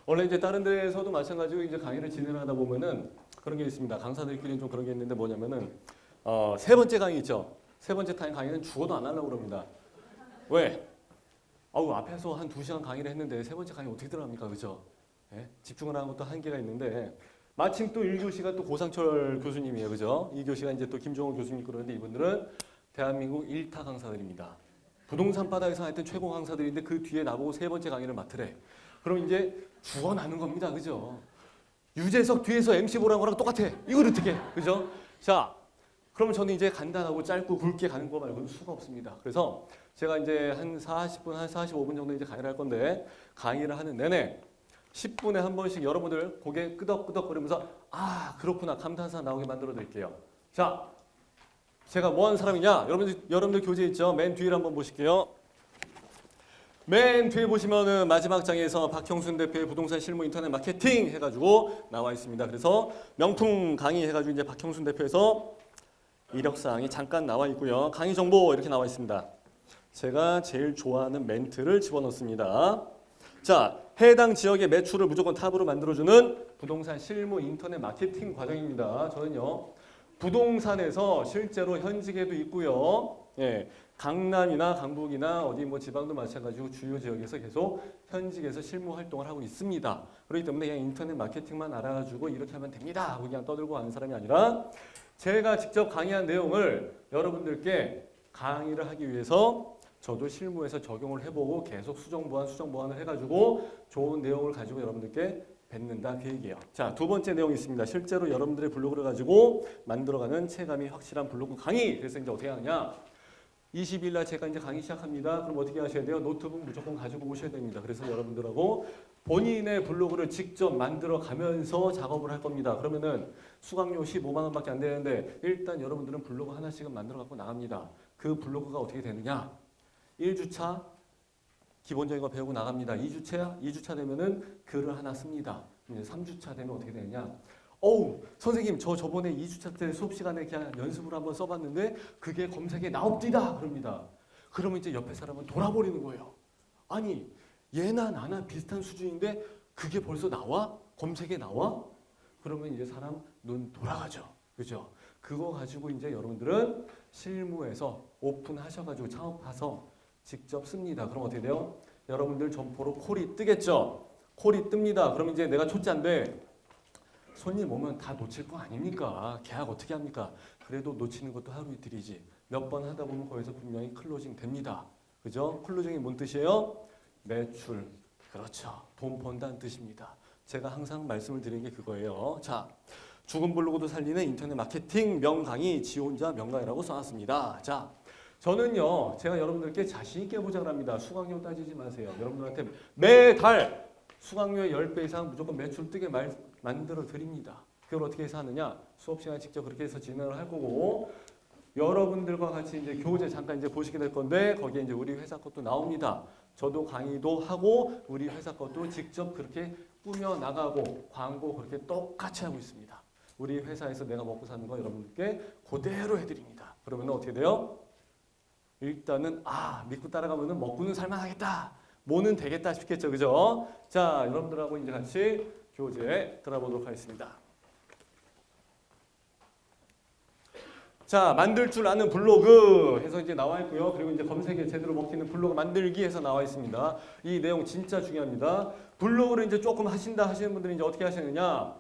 원래 이제 다른 데에서도 마찬가지로 이제 강의를 진행하다 보면은 그런 게 있습니다. 강사들끼리는 좀 그런 게 있는데 뭐냐면은 세 번째 강의 있죠. 세 번째 강의는 죽어도 안 하려고 그럽니다. 왜? 앞에서 한 2시간 강의를 했는데 세 번째 강의 어떻게 들어갑니까? 그죠? 예? 집중을 하는 것도 한계가 있는데 마침 또 1교시가 또 고상철 교수님이에요. 그죠? 2교시가 이제 또 김종호 교수님 그러는데 이분들은 대한민국 1타 강사들입니다. 부동산 바닥에서 하여튼 최고 강사들인데 그 뒤에 나보고 세 번째 강의를 맡으래. 그럼 이제 죽어나는 겁니다. 그죠? 유재석 뒤에서 MC 보라는 거랑 똑같아. 이걸 어떻게 해? 그죠? 자, 그러면 저는 이제 간단하고 짧고 굵게 가는 거 말고는 수가 없습니다. 그래서 제가 이제 한 40분, 한 45분 정도 이제 강의를 할 건데 강의를 하는 내내 10분에 한 번씩 여러분들 고개 끄덕끄덕거리면서 그렇구나 감탄사 나오게 만들어 드릴게요. 자, 제가 뭐 하는 사람이냐? 여러분들 교재 있죠? 맨 뒤를 한번 보실게요. 맨 뒤에 보시면은 마지막 장에서 박형순 대표의 부동산 실무 인터넷 마케팅 해가지고 나와 있습니다. 그래서 명품 강의 해가지고 이제 박형순 대표에서 이력사항이 잠깐 나와 있고요. 강의 정보 이렇게 나와 있습니다. 제가 제일 좋아하는 멘트를 집어넣습니다. 자, 해당 지역의 매출을 무조건 탑으로 만들어주는 부동산 실무 인터넷 마케팅 과정입니다. 저는요, 부동산에서 실제로 현직에도 있고요. 예, 강남이나 강북이나 어디 뭐 지방도 마찬가지고 주요 지역에서 계속 현직에서 실무 활동을 하고 있습니다. 그렇기 때문에 그냥 인터넷 마케팅만 알아가지고 이렇게 하면 됩니다 하고 그냥 떠들고 가는 사람이 아니라 제가 직접 강의한 내용을 여러분들께 강의를 하기 위해서 저도 실무에서 적용을 해보고 계속 수정 보완을 해가지고 좋은 내용을 가지고 여러분들께 뱉는다 그 얘기예요. 자, 두 번째 내용이 있습니다. 실제로 여러분들의 블로그를 가지고 만들어가는 체감이 확실한 블로그 강의. 그래서 이제 어떻게 하느냐? 20일 날 제가 이제 강의 시작합니다. 그럼 어떻게 하셔야 돼요? 노트북 무조건 가지고 오셔야 됩니다. 그래서 여러분들하고 본인의 블로그를 직접 만들어 가면서 작업을 할 겁니다. 그러면은 수강료 15만 원밖에 안 되는데 일단 여러분들은 블로그 하나씩은 만들어 갖고 나갑니다. 그 블로그가 어떻게 되느냐? 1주차 기본적인 거 배우고 나갑니다. 2주차 되면은 글을 하나 씁니다. 이제 3주차 되면 어떻게 되느냐? 선생님 저번에 2주차 때 수업 시간에 그냥 연습으로 한번 써봤는데 그게 검색에 나옵디다 그럽니다. 그러면 이제 옆에 사람은 돌아버리는 거예요. 아니 얘나 나나 비슷한 수준인데 그게 벌써 나와? 검색에 나와? 그러면 이제 사람 눈 돌아가죠. 그죠? 그거 가지고 이제 여러분들은 실무에서 오픈하셔가지고 창업해서 직접 씁니다. 그럼 어떻게 돼요? 여러분들 점포로 콜이 뜨겠죠? 콜이 뜹니다. 그럼 이제 내가 초짜인데 손님 오면 다 놓칠 거 아닙니까? 계약 어떻게 합니까? 그래도 놓치는 것도 하루 이틀이지. 몇 번 하다 보면 거기서 분명히 클로징 됩니다. 그죠? 클로징이 뭔 뜻이에요? 매출. 그렇죠. 돈 번다는 뜻입니다. 제가 항상 말씀을 드리는 게 그거예요. 자, 죽은 블로그도 살리는 인터넷 마케팅 명강의 지혼자 명강이라고 써놨습니다. 자, 저는요, 제가 여러분들께 자신 있게 보장을 합니다. 수강료 따지지 마세요. 여러분들한테 매달 수강료의 10배 이상 무조건 매출 뜨게 만들어 드립니다. 그걸 어떻게 해서 하느냐? 수업 시간에 직접 그렇게 해서 진행을 할 거고, 여러분들과 같이 이제 교재 잠깐 이제 보시게 될 건데, 거기에 이제 우리 회사 것도 나옵니다. 저도 강의도 하고, 우리 회사 것도 직접 그렇게 꾸며 나가고, 광고 그렇게 똑같이 하고 있습니다. 우리 회사에서 내가 먹고 사는 거 여러분들께 그대로 해드립니다. 그러면 어떻게 돼요? 일단은 믿고 따라가면은 먹고는 살만하겠다. 뭐는 되겠다 싶겠죠. 그죠? 자, 여러분들하고 이제 같이 교재에 들어보도록 하겠습니다. 자, 만들 줄 아는 블로그 해서 이제 나와 있고요. 그리고 이제 검색에 제대로 먹히는 블로그 만들기 해서 나와 있습니다. 이 내용 진짜 중요합니다. 블로그를 이제 조금 하신다 하시는 분들이 이제 어떻게 하시느냐?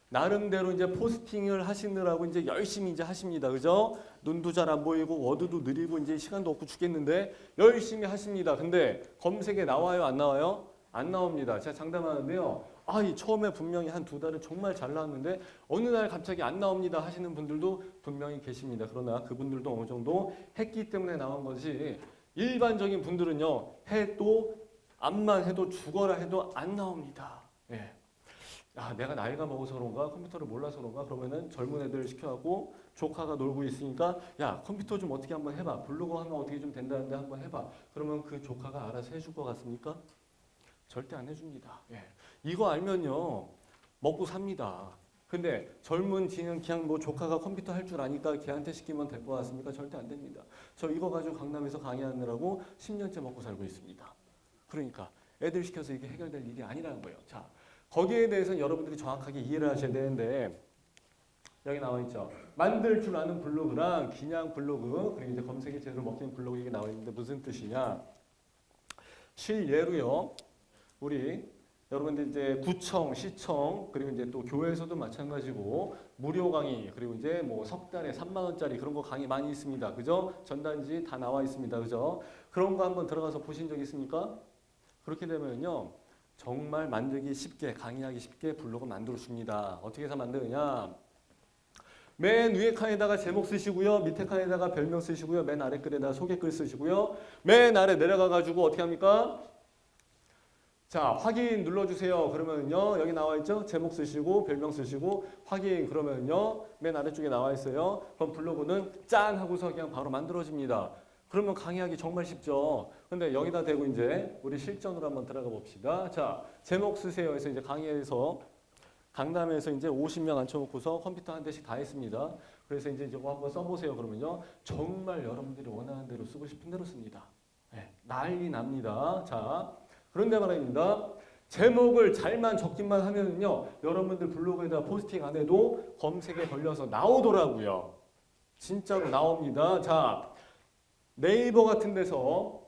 나름대로 이제 포스팅을 하시느라고 이제 열심히 이제 하십니다. 그죠? 눈도 잘 안 보이고 워드도 느리고 이제 시간도 없고 죽겠는데 열심히 하십니다. 근데 검색에 나와요? 안 나와요? 안 나옵니다. 제가 장담하는데요. 이 처음에 분명히 한 2달은 정말 잘 나왔는데 어느 날 갑자기 안 나옵니다 하시는 분들도 분명히 계십니다. 그러나 그분들도 어느 정도 했기 때문에 나온 것이 일반적인 분들은요. 해도 암만 해도 죽어라 해도 안 나옵니다. 예. 내가 나이가 먹어서 그런가 컴퓨터를 몰라서 그런가 그러면은 젊은 애들 시켜갖고 조카가 놀고 있으니까 야 컴퓨터 좀 어떻게 한번 해봐 블로그 하면 어떻게 좀 된다는데 한번 해봐 그러면 그 조카가 알아서 해줄 것 같습니까? 절대 안 해줍니다. 예. 이거 알면요 먹고 삽니다. 근데 젊은 뒤는 그냥 뭐 조카가 컴퓨터 할 줄 아니까 걔한테 시키면 될 것 같습니까? 절대 안 됩니다. 저 이거 가지고 강남에서 강의하느라고 10년째 먹고 살고 있습니다. 그러니까 애들 시켜서 이게 해결될 일이 아니라는 거예요. 자, 거기에 대해서는 여러분들이 정확하게 이해를 하셔야 되는데 여기 나와 있죠. 만들 줄 아는 블로그랑 그냥 블로그 그리고 이제 검색에 제대로 먹히는 블로그 이게 나와 있는데 무슨 뜻이냐? 실예로요. 우리 여러분들 이제 구청, 시청 그리고 이제 또 교회에서도 마찬가지고 무료 강의 그리고 이제 뭐 석 달에 3만 원짜리 그런 거 강의 많이 있습니다. 그죠? 전단지 다 나와 있습니다. 그죠? 그런 거 한번 들어가서 보신 적 있습니까? 그렇게 되면요. 정말 만들기 쉽게 강의하기 쉽게 블로그 만들어 줍니다. 어떻게 해서 만드느냐? 맨 위에 칸에다가 제목 쓰시고요. 밑에 칸에다가 별명 쓰시고요. 맨 아래 글에다가 소개글 쓰시고요. 맨 아래 내려가 가지고 어떻게 합니까? 자, 확인 눌러주세요. 그러면요. 여기 나와 있죠? 제목 쓰시고 별명 쓰시고 확인 그러면요. 맨 아래쪽에 나와 있어요. 그럼 블로그는 짠 하고서 그냥 바로 만들어집니다. 그러면 강의하기 정말 쉽죠. 근데 여기다 대고 이제 우리 실전으로 한번 들어가 봅시다. 자, 제목 쓰세요. 해서 이제 강의에서 강남에서 이제 50명 앉혀놓고서 컴퓨터 한 대씩 다 했습니다. 그래서 이제 이거 한번 써보세요. 그러면요. 정말 여러분들이 원하는 대로 쓰고 싶은 대로 씁니다. 네, 난리 납니다. 자, 그런데 말입니다. 제목을 잘만 적기만 하면요. 여러분들 블로그에다 포스팅 안 해도 검색에 걸려서 나오더라고요. 진짜로 나옵니다. 자, 네이버 같은 데서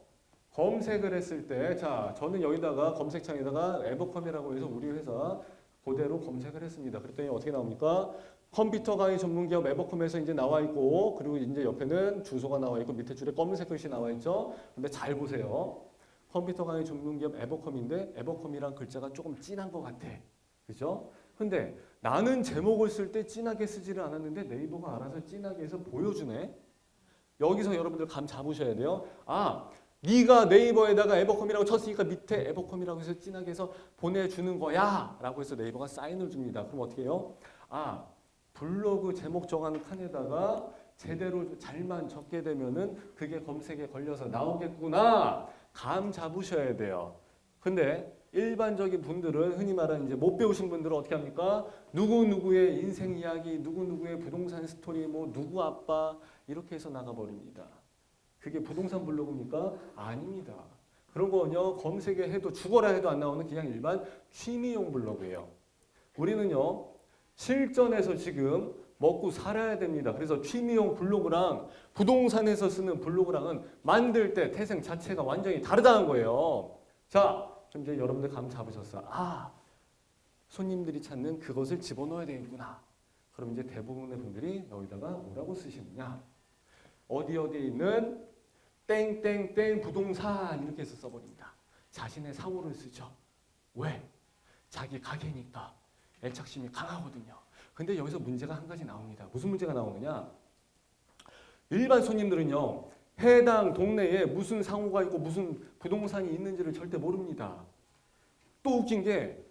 검색을 했을 때, 자, 저는 여기다가 검색창에다가 에버컴이라고 해서 우리 회사 그대로 검색을 했습니다. 그랬더니 어떻게 나옵니까? 컴퓨터 강의 전문 기업 에버컴에서 이제 나와 있고, 그리고 이제 옆에는 주소가 나와 있고, 밑에 줄에 검은색 글씨 나와 있죠. 근데 잘 보세요. 컴퓨터 강의 전문 기업 에버컴인데, 에버컴이란 글자가 조금 진한 것 같아. 그죠? 근데 나는 제목을 쓸 때 진하게 쓰지를 않았는데, 네이버가 알아서 진하게 해서 보여주네. 여기서 여러분들 감 잡으셔야 돼요. 아, 네가 네이버에다가 에버컴이라고 쳤으니까 밑에 에버컴이라고 해서 진하게 해서 보내주는 거야 라고 해서 네이버가 사인을 줍니다. 그럼 어떻게 해요? 아, 블로그 제목 정하는 칸에다가 제대로 잘만 적게 되면은 그게 검색에 걸려서 나오겠구나 감 잡으셔야 돼요. 근데 일반적인 분들은 흔히 말하는 이제 못 배우신 분들은 어떻게 합니까? 누구누구의 인생 이야기, 누구누구의 부동산 스토리, 뭐 누구 아빠 이렇게 해서 나가버립니다. 그게 부동산 블로그입니까? 아닙니다. 그런 거는요. 검색에 해도 죽어라 해도 안 나오는 그냥 일반 취미용 블로그예요. 우리는요. 실전에서 지금 먹고 살아야 됩니다. 그래서 취미용 블로그랑 부동산에서 쓰는 블로그랑은 만들 때 태생 자체가 완전히 다르다는 거예요. 자, 그럼 이제 여러분들 감 잡으셨어. 아, 손님들이 찾는 그것을 집어넣어야 되겠구나. 그럼 이제 대부분의 분들이 여기다가 뭐라고 쓰시느냐. 어디에 있는 땡땡땡 부동산 이렇게 해서 써버립니다. 자신의 상호를 쓰죠. 왜? 자기 가게니까 애착심이 강하거든요. 근데 여기서 문제가 한 가지 나옵니다. 무슨 문제가 나오느냐? 일반 손님들은요. 해당 동네에 무슨 상호가 있고 무슨 부동산이 있는지를 절대 모릅니다. 또 웃긴 게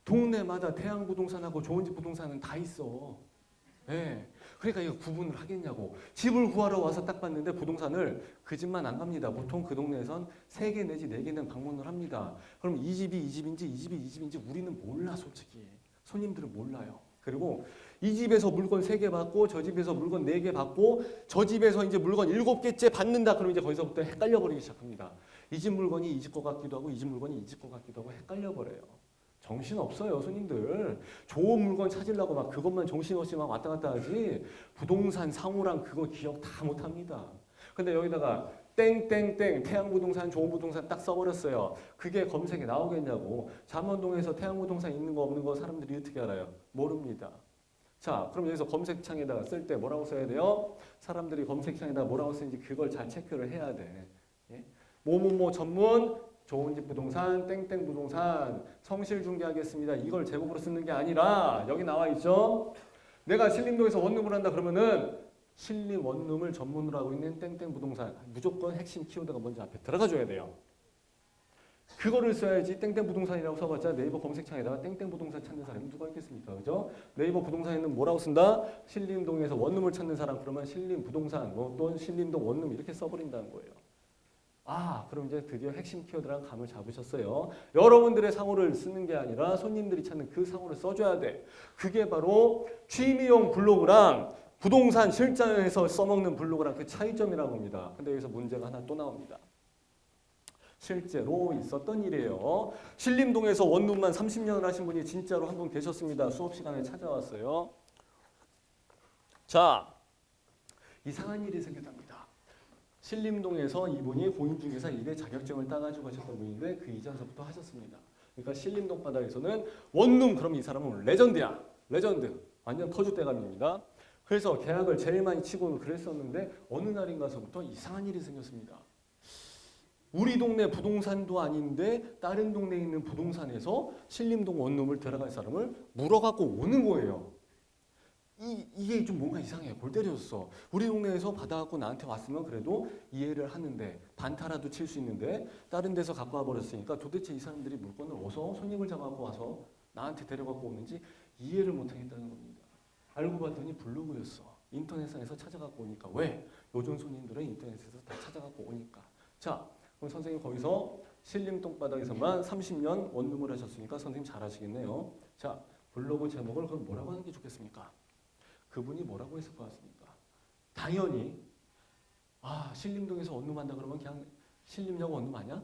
동네마다 대양부동산하고 좋은집 부동산은 다 있어. 예. 그러니까 이거 구분을 하겠냐고. 집을 구하러 와서 딱 봤는데 부동산을 그 집만 안 갑니다. 보통 그 동네에선 3개 내지 4개는 방문을 합니다. 그럼 이 집이 이 집인지 이 집이 이 집인지 우리는 몰라 솔직히. 손님들은 몰라요. 그리고 이 집에서 물건 3개 받고 저 집에서 물건 4개 받고 저 집에서 이제 물건 7개째 받는다. 그러면 이제 거기서부터 헷갈려 버리기 시작합니다. 이 집 물건이 이 집 거 같기도 하고 이 집 물건이 이 집 거 같기도 하고 헷갈려 버려요. 정신 없어요, 손님들. 좋은 물건 찾으려고 막 그것만 정신없이 막 왔다 갔다 하지 부동산 상호랑 그거 기억 다 못합니다. 근데 여기다가 땡땡땡 태양부동산 좋은 부동산 딱 써버렸어요. 그게 검색에 나오겠냐고. 잠원동에서 태양부동산 있는 거 없는 거 사람들이 어떻게 알아요? 모릅니다. 자, 그럼 여기서 검색창에다가 쓸 때 뭐라고 써야 돼요? 사람들이 검색창에다가 뭐라고 쓰는지 그걸 잘 체크를 해야 돼. 예? 뭐뭐뭐 전문 좋은 집 부동산, 땡땡 부동산, 성실 중개하겠습니다. 이걸 제목으로 쓰는 게 아니라 여기 나와 있죠. 내가 신림동에서 원룸을 한다 그러면은 신림 원룸을 전문으로 하고 있는 땡땡 부동산. 무조건 핵심 키워드가 먼저 앞에 들어가줘야 돼요. 그거를 써야지 땡땡 부동산이라고 써봤자 네이버 검색창에다가 땡땡 부동산 찾는 사람이 누가 있겠습니까? 그죠? 네이버 부동산에는 뭐라고 쓴다? 신림동에서 원룸을 찾는 사람 그러면 신림 부동산, 뭐 또는 신림동 원룸 이렇게 써버린다는 거예요. 아, 그럼 이제 드디어 핵심 키워드랑 감을 잡으셨어요. 여러분들의 상호를 쓰는 게 아니라 손님들이 찾는 그 상호를 써줘야 돼. 그게 바로 취미용 블로그랑 부동산 실전에서 써먹는 블로그랑 그 차이점이라고 합니다. 근데 여기서 문제가 하나 또 나옵니다. 실제로 있었던 일이에요. 신림동에서 원룸만 30년을 하신 분이 진짜로 한 분 계셨습니다. 수업 시간에 찾아왔어요. 자, 이상한 일이 생겼답니다. 신림동에서 이분이 공인중개사 1회 자격증을 따가지고 하셨던 분인데 그 이전서부터 하셨습니다. 그러니까 신림동 바닥에서는 원룸, 그럼 이 사람은 레전드야. 레전드. 완전 터줏대감입니다. 그래서 계약을 제일 많이 치고는 그랬었는데 어느 날인가서부터 이상한 일이 생겼습니다. 우리 동네 부동산도 아닌데 다른 동네에 있는 부동산에서 신림동 원룸을 들어갈 사람을 물어갖고 오는 거예요. 이게 좀 뭔가 이상해. 골 때렸어. 우리 동네에서 받아갖고 나한테 왔으면 그래도 이해를 하는데 반타라도 칠 수 있는데 다른 데서 갖고 와버렸으니까 도대체 이 사람들이 물건을 어디서 손님을 잡아갖고 와서 나한테 데려갖고 오는지 이해를 못하겠다는 겁니다. 알고 봤더니 블로그였어. 인터넷상에서 찾아갖고 오니까. 왜? 요즘 손님들은 인터넷에서 다 찾아갖고 오니까. 자, 그럼 선생님 거기서 신림동 바닥에서만 30년 원룸을 하셨으니까 선생님 잘하시겠네요. 자, 블로그 제목을 그럼 뭐라고 하는 게 좋겠습니까? 그분이 뭐라고 했을 것 같습니까? 당연히 신림동에서 원룸한다 그러면 그냥 신림역 원룸 아니야?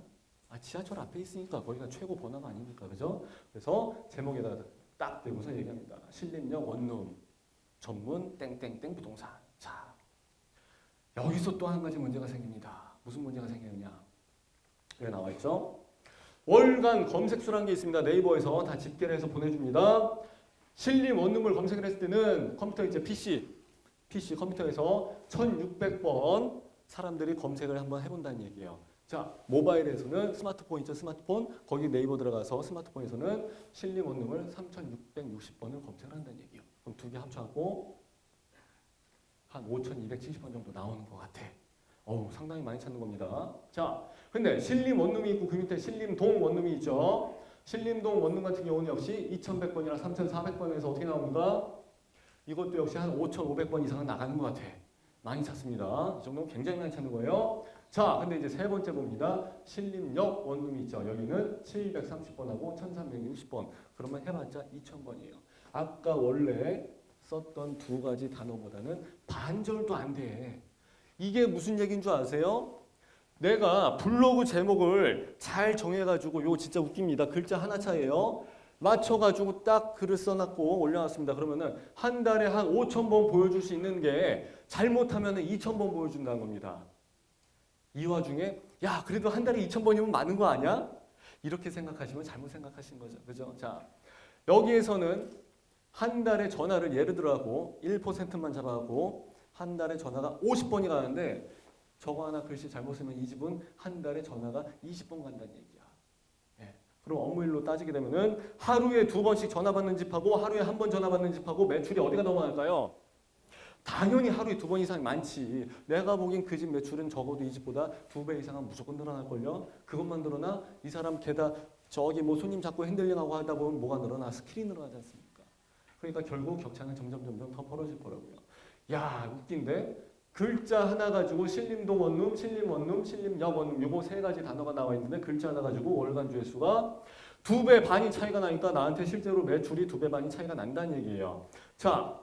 지하철 앞에 있으니까 거기가 최고 번화가 아닙니까? 그죠? 그래서 제목에다가 딱 대고서 얘기합니다. 신림역 원룸 전문 땡땡땡 부동산. 자, 여기서 또 한 가지 문제가 생깁니다. 무슨 문제가 생기느냐? 여기 나와 있죠? 월간 검색수라는 게 있습니다. 네이버에서 다 집계를 해서 보내줍니다. 신림 원룸을 검색을 했을 때는 컴퓨터 이제 PC 컴퓨터에서 1600번 사람들이 검색을 한번 해본다는 얘기예요. 자, 모바일에서는 스마트폰 있죠? 스마트폰. 거기 네이버 들어가서 스마트폰에서는 신림 원룸을 3660번을 검색을 한다는 얘기예요. 그럼 두 개 합쳐갖고 한 5270번 정도 나오는 것 같아. 상당히 많이 찾는 겁니다. 자, 근데 신림 원룸이 있고 그 밑에 신림동 원룸이 있죠? 신림동 원룸 같은 경우는 역시 2100번이나 3400번에서 어떻게 나옵니까? 이것도 역시 한 5500번 이상은 나가는 것 같아. 많이 찾습니다. 이 정도면 굉장히 많이 찾는 거예요. 자, 근데 이제 세 번째 봅니다. 신림역 원룸이 있죠. 여기는 730번하고 1360번. 그러면 해봤자 2000번이에요. 아까 원래 썼던 두 가지 단어보다는 반절도 안 돼. 이게 무슨 얘기인 줄 아세요? 내가 블로그 제목을 잘 정해가지고 이거 진짜 웃깁니다. 글자 하나 차이에요. 맞춰가지고 딱 글을 써놨고 올려놨습니다. 그러면은 한 달에 한 5000번 보여줄 수 있는 게 잘못하면 2000번 보여준다는 겁니다. 이 와중에 야 그래도 한 달에 2000번이면 많은 거 아니야? 이렇게 생각하시면 잘못 생각하신 거죠. 그죠? 자, 여기에서는 한 달에 전화를 예를 들어하고 1%만 잡아갖고 한 달에 전화가 50번이 가는데 저거 하나 글씨 잘못 쓰면 이 집은 한 달에 전화가 20번 간다는 얘기야. 예. 그럼 업무일로 따지게 되면은 하루에 2번씩 전화 받는 집하고 하루에 1번 전화 받는 집하고 매출이 어디가 더 많을까요? 당연히 하루에 2번 이상 많지. 내가 보기엔 그 집 매출은 적어도 이 집보다 2배 이상은 무조건 늘어날걸요. 그것만 늘어나 이 사람 게다 저기 뭐 손님 잡고 핸들링하고 하다 보면 뭐가 늘어나? 스킬이 늘어나지 않습니까? 그러니까 결국 격차는 점점 더 벌어질 거라고요. 야 웃긴데? 글자 하나 가지고 신림동 원룸, 신림 원룸, 신림역 원룸 요거 세 가지 단어가 나와 있는데 글자 하나 가지고 월간 조회수가 2배 반이 차이가 나니까 나한테 실제로 매출이 2배 반이 차이가 난다는 얘기예요. 자,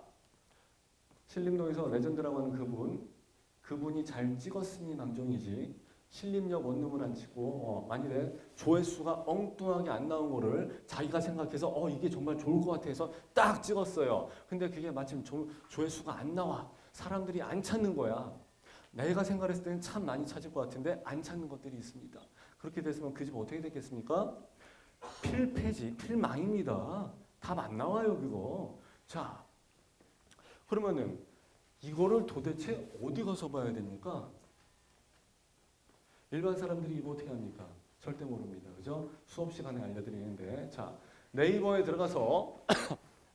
신림동에서 레전드라고 하는 그분이 잘 찍었으니 망정이지 신림역 원룸을 안 찍고 만일에 조회수가 엉뚱하게 안 나온 거를 자기가 생각해서 이게 정말 좋을 것 같아서 딱 찍었어요. 근데 그게 마침 조회수가 안 나와. 사람들이 안 찾는 거야. 내가 생각했을 때는 참 많이 찾을 것 같은데 안 찾는 것들이 있습니다. 그렇게 됐으면 그 집 어떻게 됐겠습니까? 필패지, 필망입니다. 답 안 나와요, 그거. 자, 그러면은 이거를 도대체 어디 가서 봐야 됩니까? 일반 사람들이 이거 어떻게 합니까? 절대 모릅니다. 그죠? 수업 시간에 알려드리는데 자, 네이버에 들어가서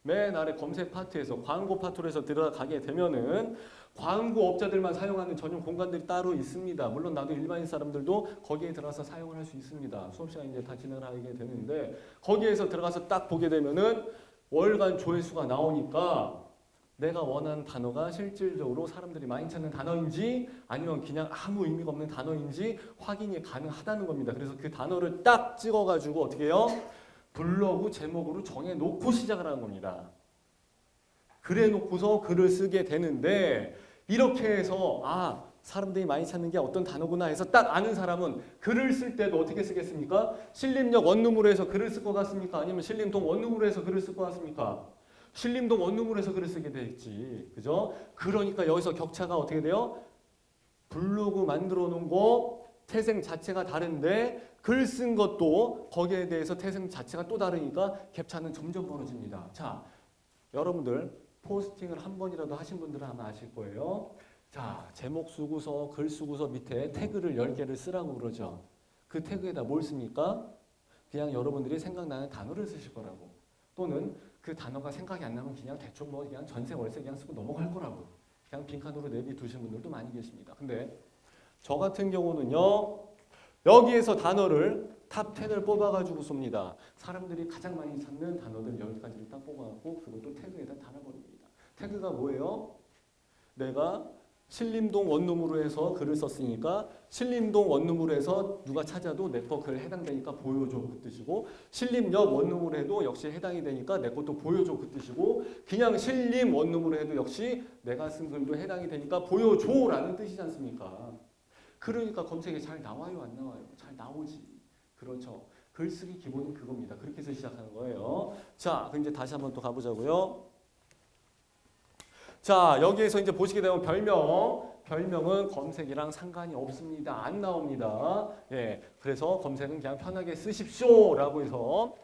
맨 아래 검색 파트에서 광고 파트로 해서 들어가게 되면은 광고업자들만 사용하는 전용 공간들이 따로 있습니다. 물론 나도 일반인 사람들도 거기에 들어가서 사용을 할 수 있습니다. 수업 시간 이제 다 진행을 하게 되는데 거기에서 들어가서 딱 보게 되면은 월간 조회수가 나오니까 내가 원하는 단어가 실질적으로 사람들이 많이 찾는 단어인지 아니면 그냥 아무 의미가 없는 단어인지 확인이 가능하다는 겁니다. 그래서 그 단어를 딱 찍어가지고 어떻게 해요? 블로그 제목으로 정해놓고 시작을 하는 겁니다. 그래 놓고서 글을 쓰게 되는데 이렇게 해서 사람들이 많이 찾는 게 어떤 단어구나 해서 딱 아는 사람은 글을 쓸 때도 어떻게 쓰겠습니까? 신림역 원룸으로 해서 글을 쓸 것 같습니까? 아니면 신림동 원룸으로 해서 글을 쓸 것 같습니까? 신림동 원룸으로 해서 글을 쓰게 되겠지. 그죠? 그러니까 여기서 격차가 어떻게 돼요? 블로그 만들어 놓은 거 태생 자체가 다른데 글 쓴 것도 거기에 대해서 태생 자체가 또 다르니까 갭차는 점점 벌어집니다. 자, 여러분들 포스팅을 한 번이라도 하신 분들은 아마 아실 거예요. 자, 제목 쓰고서 글 쓰고서 밑에 태그를 10개를 쓰라고 그러죠. 그 태그에다 뭘 씁니까? 그냥 여러분들이 생각나는 단어를 쓰실 거라고. 또는 그 단어가 생각이 안 나면 그냥 대충 뭐 그냥 전세 월세 그냥 쓰고 넘어갈 거라고. 그냥 빈칸으로 내비두신 분들도 많이 계십니다. 근데 저 같은 경우는요. 여기에서 단어를 탑 10을 뽑아가지고 쏩니다. 사람들이 가장 많이 찾는 단어들 10가지를 딱 뽑아갖고 그것도 태그에다 달아버립니다. 태그가 뭐예요? 내가 신림동 원룸으로 해서 글을 썼으니까 신림동 원룸으로 해서 누가 찾아도 내 거 글 해당되니까 보여줘 그 뜻이고 신림역 원룸으로 해도 역시 해당이 되니까 내 것도 보여줘 그 뜻이고 그냥 신림 원룸으로 해도 역시 내가 쓴 글도 해당이 되니까 보여줘라는 뜻이지 않습니까? 그러니까 검색에 잘 나와요 안 나와요? 잘 나오지. 그렇죠. 글쓰기 기본은 그겁니다. 그렇게 해서 시작하는 거예요. 자, 그럼 이제 다시 한번 또 가보자고요. 자, 여기에서 이제 보시게 되면 별명은 검색이랑 상관이 없습니다. 안 나옵니다. 예, 그래서 검색은 그냥 편하게 쓰십시오라고 해서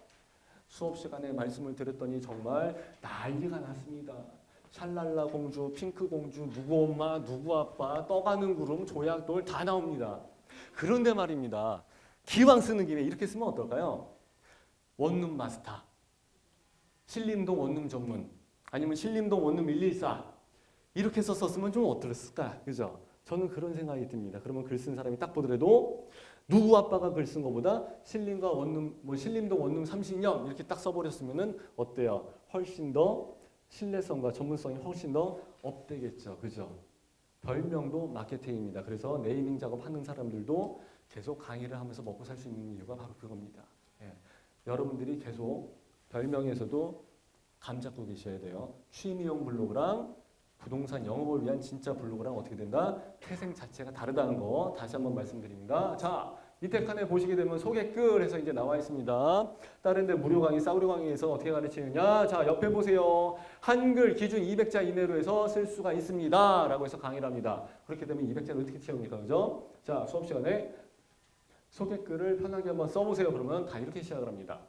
수업 시간에 말씀을 드렸더니 정말 난리가 났습니다. 샬랄라 공주, 핑크 공주, 누구 엄마, 누구 아빠, 떠가는 구름, 조약돌 다 나옵니다. 그런데 말입니다. 기왕 쓰는 김에 이렇게 쓰면 어떨까요? 원룸 마스터, 신림동 원룸 전문, 아니면 신림동 원룸 114 이렇게 해서 썼으면 좀 어떨까? 그죠? 저는 그런 생각이 듭니다. 그러면 글 쓴 사람이 딱 보더라도 누구 아빠가 글 쓴 것보다 신림과 원룸, 뭐 신림동 원룸 30년 이렇게 딱 써버렸으면은 어때요? 훨씬 더 신뢰성과 전문성이 훨씬 더 업되겠죠. 그죠? 별명도 마케팅입니다. 그래서 네이밍 작업하는 사람들도 계속 강의를 하면서 먹고 살 수 있는 이유가 바로 그겁니다. 예. 여러분들이 계속 별명에서도 감 잡고 계셔야 돼요. 취미용 블로그랑 부동산 영업을 위한 진짜 블로그랑 어떻게 된다? 태생 자체가 다르다는 거 다시 한번 말씀드립니다. 자, 밑에 칸에 보시게 되면 소개글 해서 이제 나와 있습니다. 다른 데 무료 강의, 싸우리 강의에서 어떻게 가르치느냐? 자, 옆에 보세요. 한글 기준 200자 이내로 해서 쓸 수가 있습니다. 라고 해서 강의를 합니다. 그렇게 되면 200자를 어떻게 채웁니까? 그죠? 자, 수업 시간에 소개글을 편하게 한번 써보세요. 그러면 다 이렇게 시작을 합니다.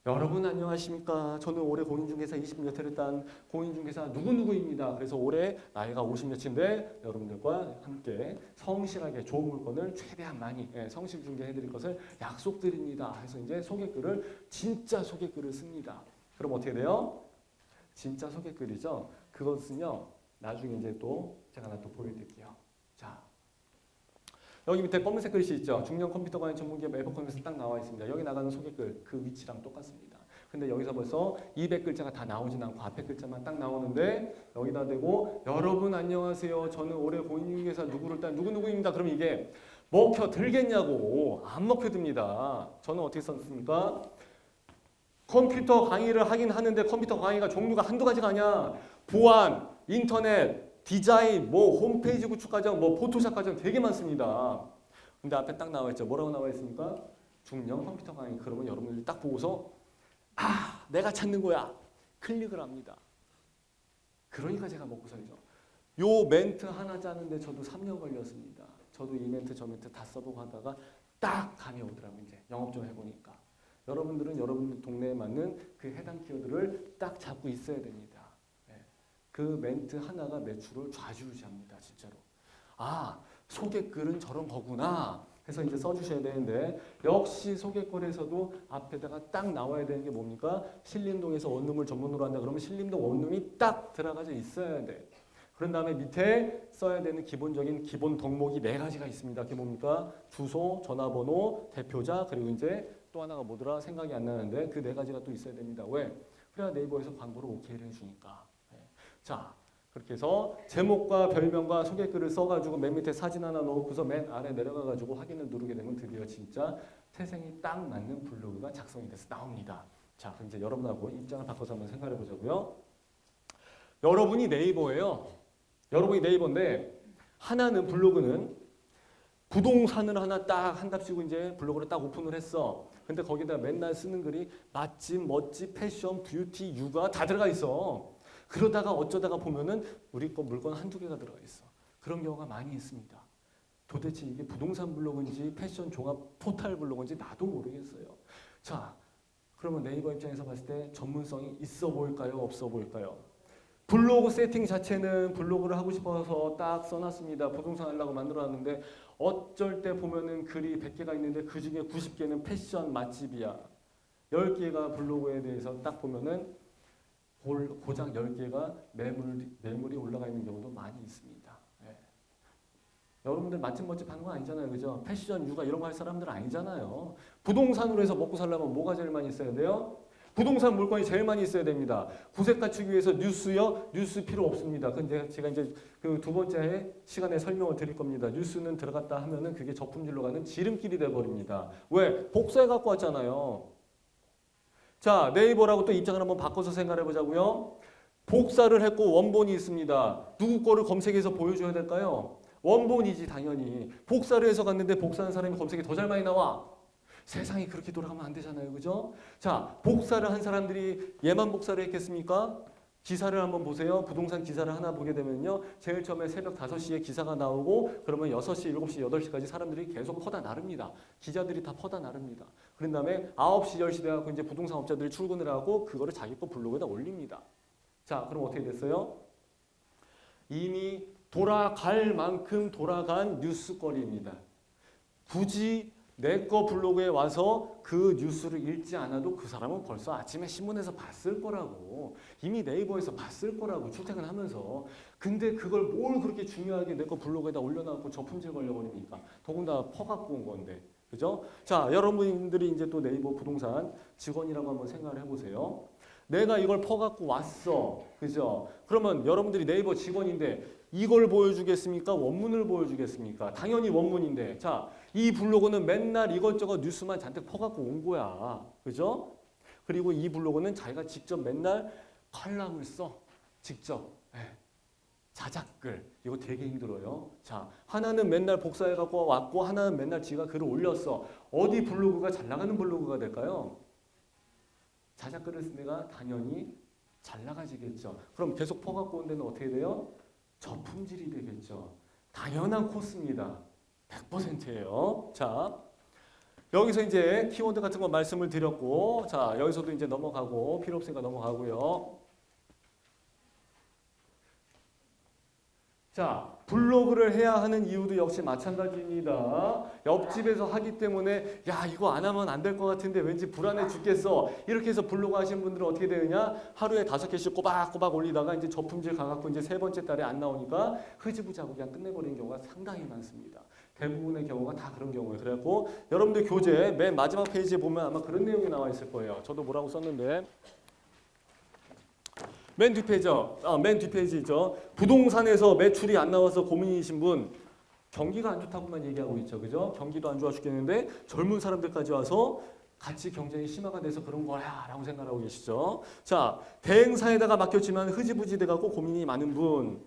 여러분 안녕하십니까? 저는 올해 공인중개사 20몇 회를 딴 공인중개사 누구누구입니다. 그래서 올해 나이가 50몇인데 여러분들과 함께 성실하게 좋은 물건을 최대한 많이 성실 중개해드릴 것을 약속드립니다. 해서 이제 소개글을 진짜 소개글을 씁니다. 그럼 어떻게 돼요? 진짜 소개글이죠. 그것은요. 나중에 이제 또 제가 하나 또 보여드릴게요. 자. 여기 밑에 검은색 글씨 있죠. 중년 컴퓨터 관련 전문기업 에버컴에서 딱 나와 있습니다. 여기 나가는 소개글 그 위치랑 똑같습니다. 근데 여기서 벌써 200글자가 다 나오진 않고 앞에 글자만 딱 나오는데 여기다 대고 여러분 안녕하세요. 저는 올해 공인중개사 누구를 딴 누구누구입니다. 그럼 이게 먹혀 들겠냐고. 안 먹혀 듭니다. 저는 어떻게 썼습니까? 컴퓨터 강의를 하긴 하는데 컴퓨터 강의가 종류가 한두 가지가 아니야. 보안, 인터넷, 디자인, 뭐 홈페이지 구축 과정, 뭐 포토샵 과정 되게 많습니다. 근데 앞에 딱 나와 있죠. 뭐라고 나와 있습니까? 중년 컴퓨터 강의. 그러면 여러분들이 딱 보고서 아, 내가 찾는 거야. 클릭을 합니다. 그러니까 제가 먹고 살죠. 요 멘트 하나 짜는데 저도 3년 걸렸습니다. 저도 이 멘트 저 멘트 다 써보고 하다가 딱 감이 오더라고요. 이제 영업 좀 해보니까. 여러분들은 여러분 동네에 맞는 그 해당 키워드를 딱 잡고 있어야 됩니다. 그 멘트 하나가 매출을 좌지우지합니다. 진짜로. 아, 소개글은 저런 거구나 해서 이제 써주셔야 되는데 역시 소개글에서도 앞에다가 딱 나와야 되는 게 뭡니까? 신림동에서 원룸을 전문으로 한다 그러면 신림동 원룸이 딱 들어가져 있어야 돼. 그런 다음에 밑에 써야 되는 기본적인 기본 덕목이 4가지가 있습니다. 그게 뭡니까? 주소, 전화번호, 대표자 그리고 이제 또 하나가 뭐더라? 생각이 안 나는데 그 4가지가 또 있어야 됩니다. 왜? 그래야 네이버에서 광고를 오케이를 해주니까. 자, 그렇게 해서 제목과 별명과 소개글을 써가지고 맨 밑에 사진 하나 넣고서 맨 아래 내려가가지고 확인을 누르게 되면 드디어 진짜 태생이 딱 맞는 블로그가 작성이 돼서 나옵니다. 자, 그럼 이제 여러분하고 입장을 바꿔서 한번 생각해 보자고요. 여러분이 네이버예요. 여러분이 네이버인데 하나는 블로그는 부동산을 하나 딱 한답시고 이제 블로그를 딱 오픈을 했어. 근데 거기다 맨날 쓰는 글이 맛집, 멋집, 패션, 뷰티, 육아 다 들어가 있어. 그러다가 어쩌다가 보면은 우리 거 물건 한두 개가 들어가 있어. 그런 경우가 많이 있습니다. 도대체 이게 부동산 블로그인지 패션 종합 포탈 블로그인지 나도 모르겠어요. 자, 그러면 네이버 입장에서 봤을 때 전문성이 있어 보일까요? 없어 보일까요? 블로그 세팅 자체는 블로그를 하고 싶어서 딱 써놨습니다. 부동산 하려고 만들어놨는데 어쩔 때 보면은 글이 100개가 있는데 그 중에 90개는 패션 맛집이야. 10개가 블로그에 대해서 딱 보면은 고작 10개가 매물이 올라가 있는 경우도 많이 있습니다. 예. 여러분들 맛집 멋집 하는 거 아니잖아요. 그죠? 패션, 육아 이런 거 할 사람들 아니잖아요. 부동산으로 해서 먹고 살려면 뭐가 제일 많이 있어야 돼요? 부동산 물건이 제일 많이 있어야 됩니다. 구색 갖추기 위해서 뉴스요? 뉴스 필요 없습니다. 근데 제가 이제 그 두 번째 시간에 설명을 드릴 겁니다. 뉴스는 들어갔다 하면은 그게 저품질로 가는 지름길이 돼버립니다. 왜? 복사해 갖고 왔잖아요. 자, 네이버라고 또 입장을 한번 바꿔서 생각해 보자고요. 복사를 했고 원본이 있습니다. 누구 거를 검색해서 보여줘야 될까요? 원본이지 당연히. 복사를 해서 갔는데 복사한 사람이 검색에 더 잘 많이 나와. 세상이 그렇게 돌아가면 안 되잖아요. 그죠? 자, 복사를 한 사람들이 얘만 복사를 했겠습니까? 기사를 한번 보세요. 부동산 기사를 하나 보게 되면요. 제일 처음에 새벽 5시에 기사가 나오고 그러면 6시, 7시, 8시까지 사람들이 계속 퍼다 나릅니다. 기자들이 다 퍼다 나릅니다. 그런 다음에 9시, 10시 돼갖고 이제 부동산 업자들이 출근을 하고 그거를 자기 거 블로그에다 올립니다. 자, 그럼 어떻게 됐어요? 이미 돌아갈 만큼 돌아간 뉴스거리입니다. 굳이 내 거 블로그에 와서 그 뉴스를 읽지 않아도 그 사람은 벌써 아침에 신문에서 봤을 거라고. 이미 네이버에서 봤을 거라고 출퇴근하면서. 근데 그걸 뭘 그렇게 중요하게 내 거 블로그에다 올려놔갖고 저품질 걸려버립니까? 더군다나 퍼갖고 온 건데. 그죠? 자, 여러분들이 이제 또 네이버 부동산 직원이라고 한번 생각을 해보세요. 내가 이걸 퍼갖고 왔어. 그죠? 그러면 여러분들이 네이버 직원인데 이걸 보여주겠습니까? 원문을 보여주겠습니까? 당연히 원문인데. 자, 이 블로그는 맨날 이것저것 뉴스만 잔뜩 퍼갖고 온 거야. 그죠? 그리고 이 블로그는 자기가 직접 맨날 칼럼을 써. 직접. 예. 자작글. 이거 되게 힘들어요. 자, 하나는 맨날 복사해갖고 왔고 하나는 맨날 지가 글을 올렸어. 어디 블로그가 잘 나가는 블로그가 될까요? 자작글을 쓴 데가 당연히 잘 나가지겠죠. 그럼 계속 퍼갖고 온 데는 어떻게 돼요? 저품질이 되겠죠. 당연한 코스입니다. 100%예요. 자, 여기서 이제 키워드 같은 거 말씀을 드렸고, 자, 여기서도 이제 넘어가고, 필요 없으니까 넘어가고요. 자, 블로그를 해야 하는 이유도 역시 마찬가지입니다. 옆집에서 하기 때문에 야, 이거 안 하면 안 될 것 같은데 왠지 불안해 죽겠어. 이렇게 해서 블로그 하시는 분들은 어떻게 되느냐? 하루에 5개씩 꼬박꼬박 올리다가 이제 저품질 가갖고 이제 세 번째 달에 안 나오니까 흐지부지하고 그냥 끝내버리는 경우가 상당히 많습니다. 대부분의 경우가 다 그런 경우예요. 그래갖고 여러분들 교재 맨 마지막 페이지에 보면 아마 그런 내용이 나와 있을 거예요. 저도 뭐라고 썼는데. 맨 뒷페이지죠. 부동산에서 매출이 안 나와서 고민이신 분, 경기가 안 좋다고만 얘기하고 있죠. 그죠? 경기도 안 좋아 죽겠는데 젊은 사람들까지 와서 같이 경쟁이 심화가 돼서 그런 거야 라고 생각하고 계시죠. 자, 대행사에다가 맡겼지만 흐지부지 돼갖고 고민이 많은 분,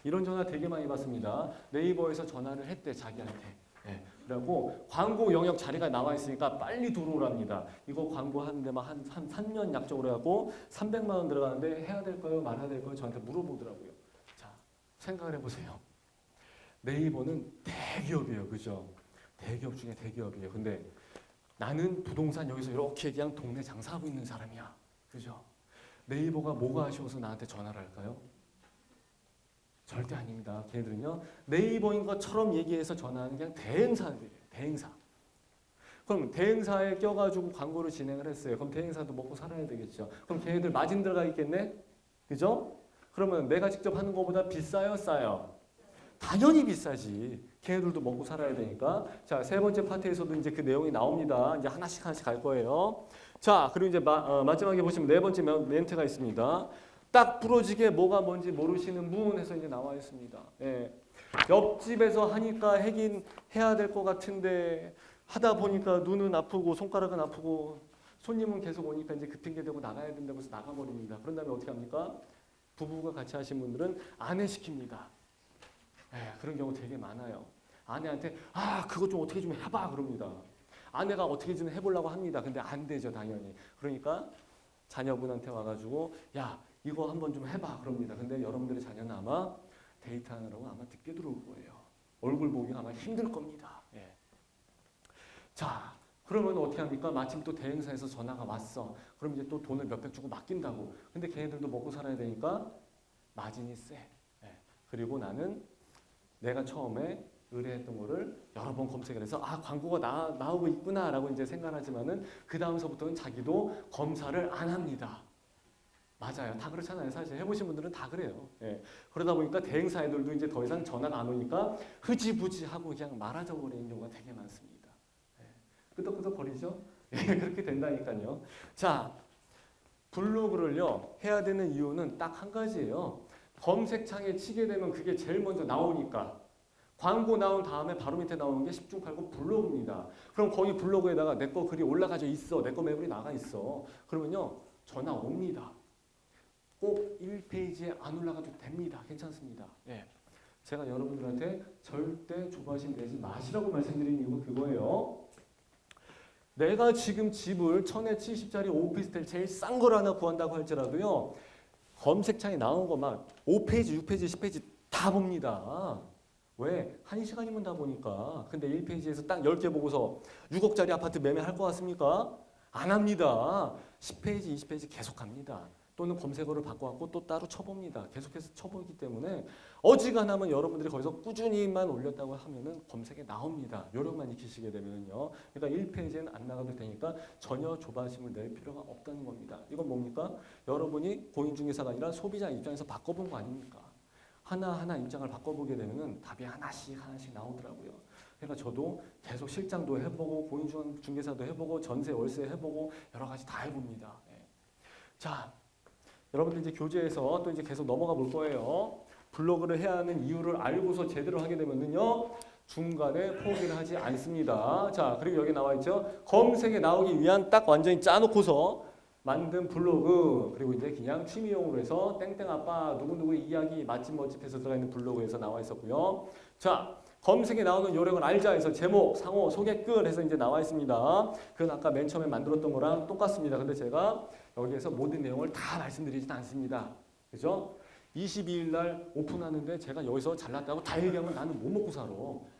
이런 전화 되게 많이 받습니다. 네이버에서 전화를 했대 자기한테. 네. 그리고 광고 영역 자리가 나와 있으니까 빨리 들어오랍니다. 이거 광고 하는데 막 한 3년 약정으로 해갖고 300만 원 들어가는데 해야 될까요? 말아야 될까요? 저한테 물어보더라고요. 자, 생각을 해보세요. 네이버는 대기업이에요. 그죠? 대기업 중에 대기업이에요. 근데 나는 부동산 여기서 이렇게 그냥 동네 장사하고 있는 사람이야. 그죠? 네이버가 뭐가 아쉬워서 나한테 전화를 할까요? 절대 아닙니다. 걔네들은요. 네이버인 것처럼 얘기해서 전화하는 그냥 대행사들이에요. 대행사. 그럼 대행사에 껴가지고 광고를 진행을 했어요. 그럼 대행사도 먹고 살아야 되겠죠. 그럼 걔네들 마진 들어가 있겠네? 그죠? 그러면 내가 직접 하는 것보다 비싸요? 싸요? 당연히 비싸지. 걔네들도 먹고 살아야 되니까. 자, 세 번째 파트에서도 이제 그 내용이 나옵니다. 이제 하나씩 갈 거예요. 자, 그리고 이제 마지막에 보시면 네 번째 멘트가 있습니다. 딱 부러지게 뭐가 뭔지 모르시는 분 해서 이제 나와 있습니다. 예. 옆집에서 하니까 하긴 해야 될 것 같은데 하다 보니까 눈은 아프고 손가락은 아프고 손님은 계속 오니까 이제 그 핑계 대고 나가야 된다고 해서 나가버립니다. 그런 다음에 어떻게 합니까? 부부가 같이 하신 분들은 아내 시킵니다. 그런 경우 되게 많아요. 아내한테 그거 좀 어떻게 좀 해봐 그럽니다. 아내가 어떻게 좀 해보려고 합니다. 근데 안 되죠 당연히. 그러니까 자녀분한테 와가지고 야 이거 한번 좀 해봐 그럽니다. 근데 여러분들의 자녀는 아마 데이트하느라고 아마 늦게 들어올 거예요. 얼굴 보기가 아마 힘들 겁니다. 자 그러면 어떻게 합니까? 마침 또 대행사에서 전화가 왔어. 그럼 이제 또 돈을 몇백 주고 맡긴다고. 근데 걔네들도 먹고 살아야 되니까 마진이 세. 그리고 나는 내가 처음에 의뢰했던 거를 여러 번 검색을 해서 광고가 나오고 있구나라고 이제 생각하지만은 그 다음서부터는 자기도 검사를 안 합니다. 맞아요. 다 그렇잖아요. 사실 해보신 분들은 다 그래요. 그러다 보니까 대행사 애들도 이제 더 이상 전화가 안 오니까 흐지부지하고 그냥 말아줘 버리는 경우가 되게 많습니다. 끄덕끄덕 거리죠? 그렇게 된다니까요. 자, 블로그를요 해야 되는 이유는 딱 한 가지예요. 검색창에 치게 되면 그게 제일 먼저 나오니까. 광고 나온 다음에 바로 밑에 나오는 게 10중 8구 블로그입니다. 그럼 거기 블로그에다가 내 거 글이 올라가져 있어. 내 거 매물이 나가 있어. 그러면요 전화 옵니다. 꼭 1페이지에 안 올라가도 됩니다. 괜찮습니다. 제가 여러분들한테 절대 조바심 내지 마시라고 말씀드린 이유가 그거예요. 내가 지금 집을 1070짜리 오피스텔 제일 싼 걸 하나 구한다고 할지라도요. 검색창에 나온 거 막 5페이지, 6페이지, 10페이지 다 봅니다. 왜? 1시간이면 다 보니까. 근데 1페이지에서 딱 10개 보고서 6억짜리 아파트 매매할 것 같습니까? 안 합니다. 10페이지, 20페이지 계속 갑니다. 또는 검색어를 바꿔갖고 또 따로 쳐봅니다. 계속해서 쳐보기 때문에 어지간하면 여러분들이 거기서 꾸준히만 올렸다고 하면은 검색에 나옵니다. 요령만 익히시게 되면요. 그러니까 1페이지에는 안 나가도 되니까 전혀 조바심을 낼 필요가 없다는 겁니다. 이건 뭡니까? 여러분이 공인중개사가 아니라 소비자 입장에서 바꿔본 거 아닙니까? 하나하나 입장을 바꿔보게 되면은 답이 하나씩 나오더라고요. 그러니까 저도 계속 실장도 해보고 공인중개사도 해보고 전세 월세 해보고 여러 가지 다 해봅니다. 자, 여러분들 이제 교재에서 또 이제 계속 넘어가 볼 거예요. 블로그를 해야 하는 이유를 알고서 제대로 하게 되면은요 중간에 포기를 하지 않습니다. 자, 그리고 여기 나와 있죠. 검색에 나오기 위한 딱 완전히 짜놓고서 만든 블로그, 그리고 이제 그냥 취미용으로 해서 땡땡 아빠 누구누구 이야기 맛집 멋집해서 들어가 있는 블로그에서 나와 있었고요. 자, 검색에 나오는 요령을 알자 해서 제목, 상호, 소개 끝 해서 이제 나와 있습니다. 그건 아까 맨 처음에 만들었던 거랑 똑같습니다. 근데 제가 여기에서 모든 내용을 다 말씀드리진 않습니다. 그죠? 22일 날 오픈하는데 제가 여기서 잘났다고 다 얘기하면 나는 못 먹고 살아.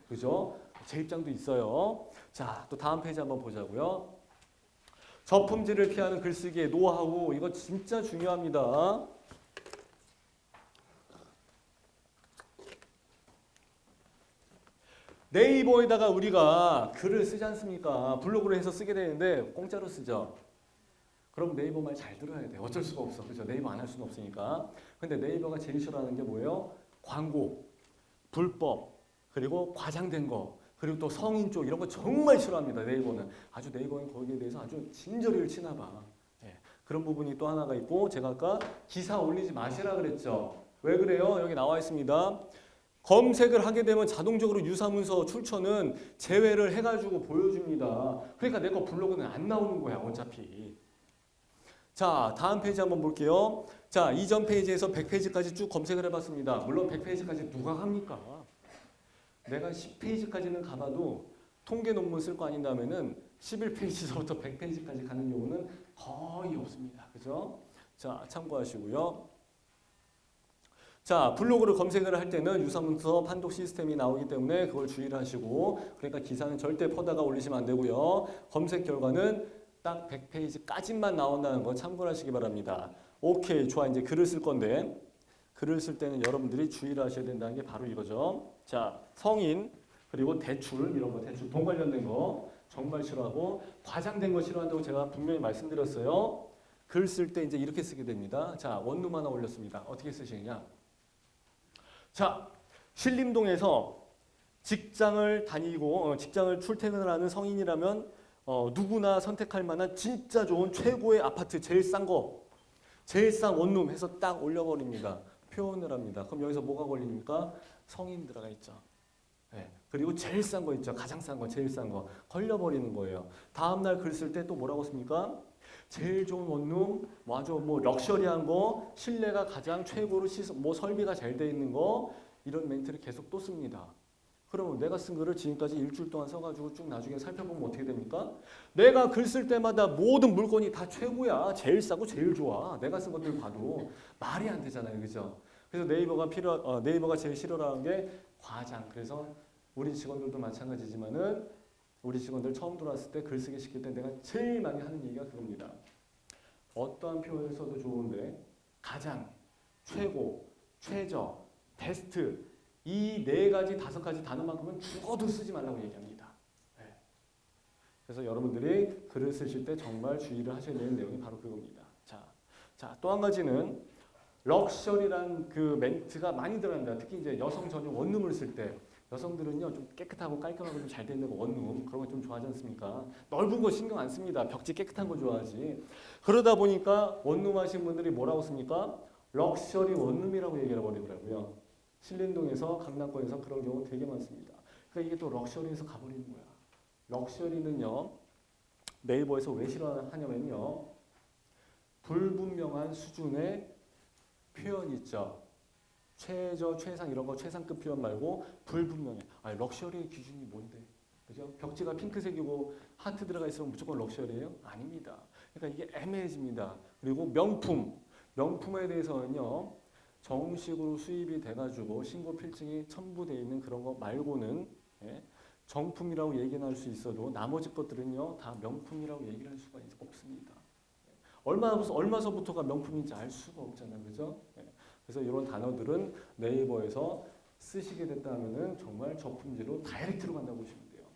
그죠? 제 입장도 있어요. 자, 또 다음 페이지 한번 보자고요. 저품질을 피하는 글쓰기의 노하우, 이거 진짜 중요합니다. 네이버에다가 우리가 글을 쓰지 않습니까? 블로그를 해서 쓰게 되는데 공짜로 쓰죠. 그럼 네이버 말 잘 들어야 돼. 어쩔 수가 없어. 그죠? 네이버 안 할 수는 없으니까. 근데 네이버가 제일 싫어하는 게 뭐예요? 광고, 불법, 그리고 과장된 거, 그리고 또 성인 쪽 이런 거 정말 싫어합니다. 네이버는. 아주 네이버는 거기에 대해서 아주 진저리를 치나 봐. 그런 부분이 또 하나가 있고 제가 아까 기사 올리지 마시라 그랬죠. 왜 그래요? 여기 나와 있습니다. 검색을 하게 되면 자동적으로 유사문서 출처는 제외를 해가지고 보여줍니다. 그러니까 내 거 블로그는 안 나오는 거야 어차피. 자, 다음 페이지 한번 볼게요. 자, 이전 페이지에서 100페이지까지 쭉 검색을 해봤습니다. 물론 100페이지까지 누가 합니까? 내가 10페이지까지는 가봐도 통계 논문 쓸 거 아닌다면은 11페이지서부터 100페이지까지 가는 경우는 거의 없습니다. 그죠? 자, 참고하시고요. 자, 블로그를 검색을 할 때는 유사문서 판독 시스템이 나오기 때문에 그걸 주의를 하시고, 그러니까 기사는 절대 퍼다가 올리시면 안 되고요. 검색 결과는 딱 100페이지까지만 나온다는 거 참고를 하시기 바랍니다. 오케이, 좋아. 이제 글을 쓸 건데 글을 쓸 때는 여러분들이 주의를 하셔야 된다는 게 바로 이거죠. 자, 성인, 그리고 대출, 이런 거, 대출 돈 관련된 거 정말 싫어하고 과장된 거 싫어한다고 제가 분명히 말씀드렸어요. 글 쓸 때 이제 이렇게 쓰게 됩니다. 자, 원룸 하나 올렸습니다. 어떻게 쓰시느냐? 자, 신림동에서 직장을 다니고 직장을 출퇴근을 하는 성인이라면 누구나 선택할 만한 진짜 좋은 최고의 아파트 제일 싼 거, 제일 싼 원룸 해서 딱 올려버립니다. 표현을 합니다. 그럼 여기서 뭐가 걸립니까? 성인 들어가 있죠. 네. 그리고 제일 싼 거 있죠. 가장 싼 거, 제일 싼 거 걸려버리는 거예요. 다음날 글 쓸 때 또 뭐라고 씁니까? 제일 좋은 원룸, 아주 럭셔리한 거, 실내가 가장 최고로 설비가 잘 돼 있는 거, 이런 멘트를 계속 또 씁니다. 그러면 내가 쓴 글을 지금까지 일주일 동안 써가지고 쭉 나중에 살펴보면 어떻게 됩니까? 내가 글 쓸 때마다 모든 물건이 다 최고야. 제일 싸고 제일 좋아. 내가 쓴 것들 봐도 말이 안 되잖아요. 그죠? 그래서 네이버가 제일 싫어하는 게 과장. 그래서 우리 직원들도 마찬가지지만은 우리 직원들 처음 들어왔을 때 글쓰기 시킬 때 내가 제일 많이 하는 얘기가 그겁니다. 어떠한 표현을 써도 좋은데 가장, 최고, 최저, 베스트 이 네 가지, 다섯 가지 단어만큼은 죽어도 쓰지 말라고 얘기합니다. 네. 그래서 여러분들이 글을 쓰실 때 정말 주의를 하셔야 되는 내용이 바로 그겁니다. 자, 또 한 가지는 럭셔리란 그 멘트가 많이 들어갑니다. 특히 이제 여성 전용 원룸을 쓸 때 여성들은요 좀 깨끗하고 깔끔하고 좀 잘 돼 있는 원룸 그런 거 좀 좋아하지 않습니까? 넓은 거 신경 안 씁니다. 벽지 깨끗한 거 좋아하지. 그러다 보니까 원룸 하신 분들이 뭐라고 씁니까? 럭셔리 원룸이라고 얘기를 해버리더라고요. 신림동에서 강남권에서 그런 경우 되게 많습니다. 그러니까 이게 또 럭셔리에서 가버리는 거야. 럭셔리는요 네이버에서 왜 싫어하냐면요 불분명한 수준의 표현 있죠. 최저, 최상 이런 거 최상급 표현 말고 불분명해. 아니 럭셔리의 기준이 뭔데? 그죠? 벽지가 핑크색이고 하트 들어가 있으면 무조건 럭셔리예요? 아닙니다. 그러니까 이게 애매해집니다. 그리고 명품에 대해서는요. 정식으로 수입이 돼가지고 신고 필증이 첨부되어 있는 그런 거 말고는 정품이라고 얘기는 할 수 있어도 나머지 것들은요 다 명품이라고 얘기를 할 수가 없습니다. 얼마서부터가 명품인지 알 수가 없잖아요, 그죠? 그래서 이런 단어들은 네이버에서 쓰시게 됐다 하면은 정말 저품지로 다이렉트로 간다고 보시면 돼요.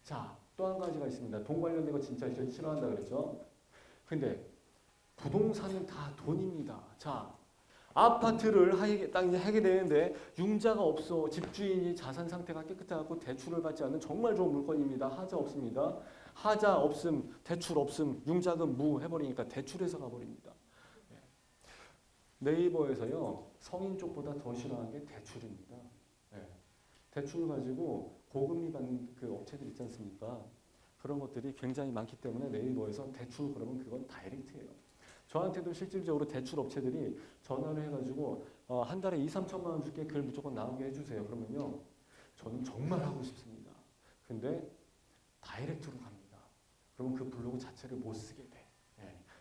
자, 또 한 가지가 있습니다. 돈 관련된 거 진짜 싫어한다 그랬죠? 근데 부동산은 다 돈입니다. 자. 아파트를 하게 되는데 융자가 없어. 집주인이 자산 상태가 깨끗해갖고 대출을 받지 않는 정말 좋은 물건입니다. 하자 없습니다. 하자 없음, 대출 없음, 융자금 무 해버리니까 대출해서 가버립니다. 네이버에서요 성인 쪽보다 더 싫어하는 게 대출입니다. 대출 가지고 고금리 받는 그 업체들 있지 않습니까? 그런 것들이 굉장히 많기 때문에 네이버에서 대출 그러면 그건 다이렉트예요. 저한테도 실질적으로 대출 업체들이 전화를 해가지고 한 달에 2~3천만 원 줄게 글 무조건 나오게 해주세요. 그러면요. 저는 정말 하고 싶습니다. 근데 다이렉트로 갑니다. 그러면 그 블로그 자체를 못 쓰게 돼.